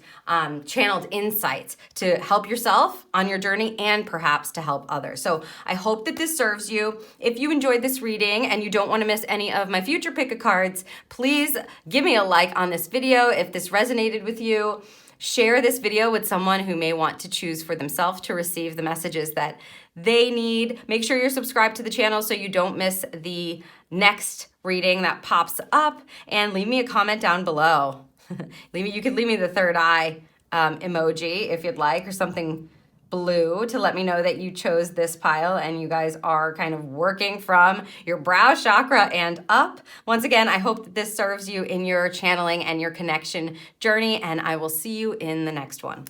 channeled insights to help yourself on your journey and perhaps to help others. So I hope that this serves you. If you enjoyed this reading and you don't want to miss any of my future pick a cards, please give me a like on this video. If this resonated with you, share this video with someone who may want to choose for themselves to receive the messages that they need. Make sure you're subscribed to the channel so you don't miss the next reading that pops up, and leave me a comment down below. You could leave me the third eye emoji if you'd like, or something blue to let me know that you chose this pile and you guys are kind of working from your brow chakra and up. Once again, I hope that this serves you in your channeling and your connection journey, and I will see you in the next one.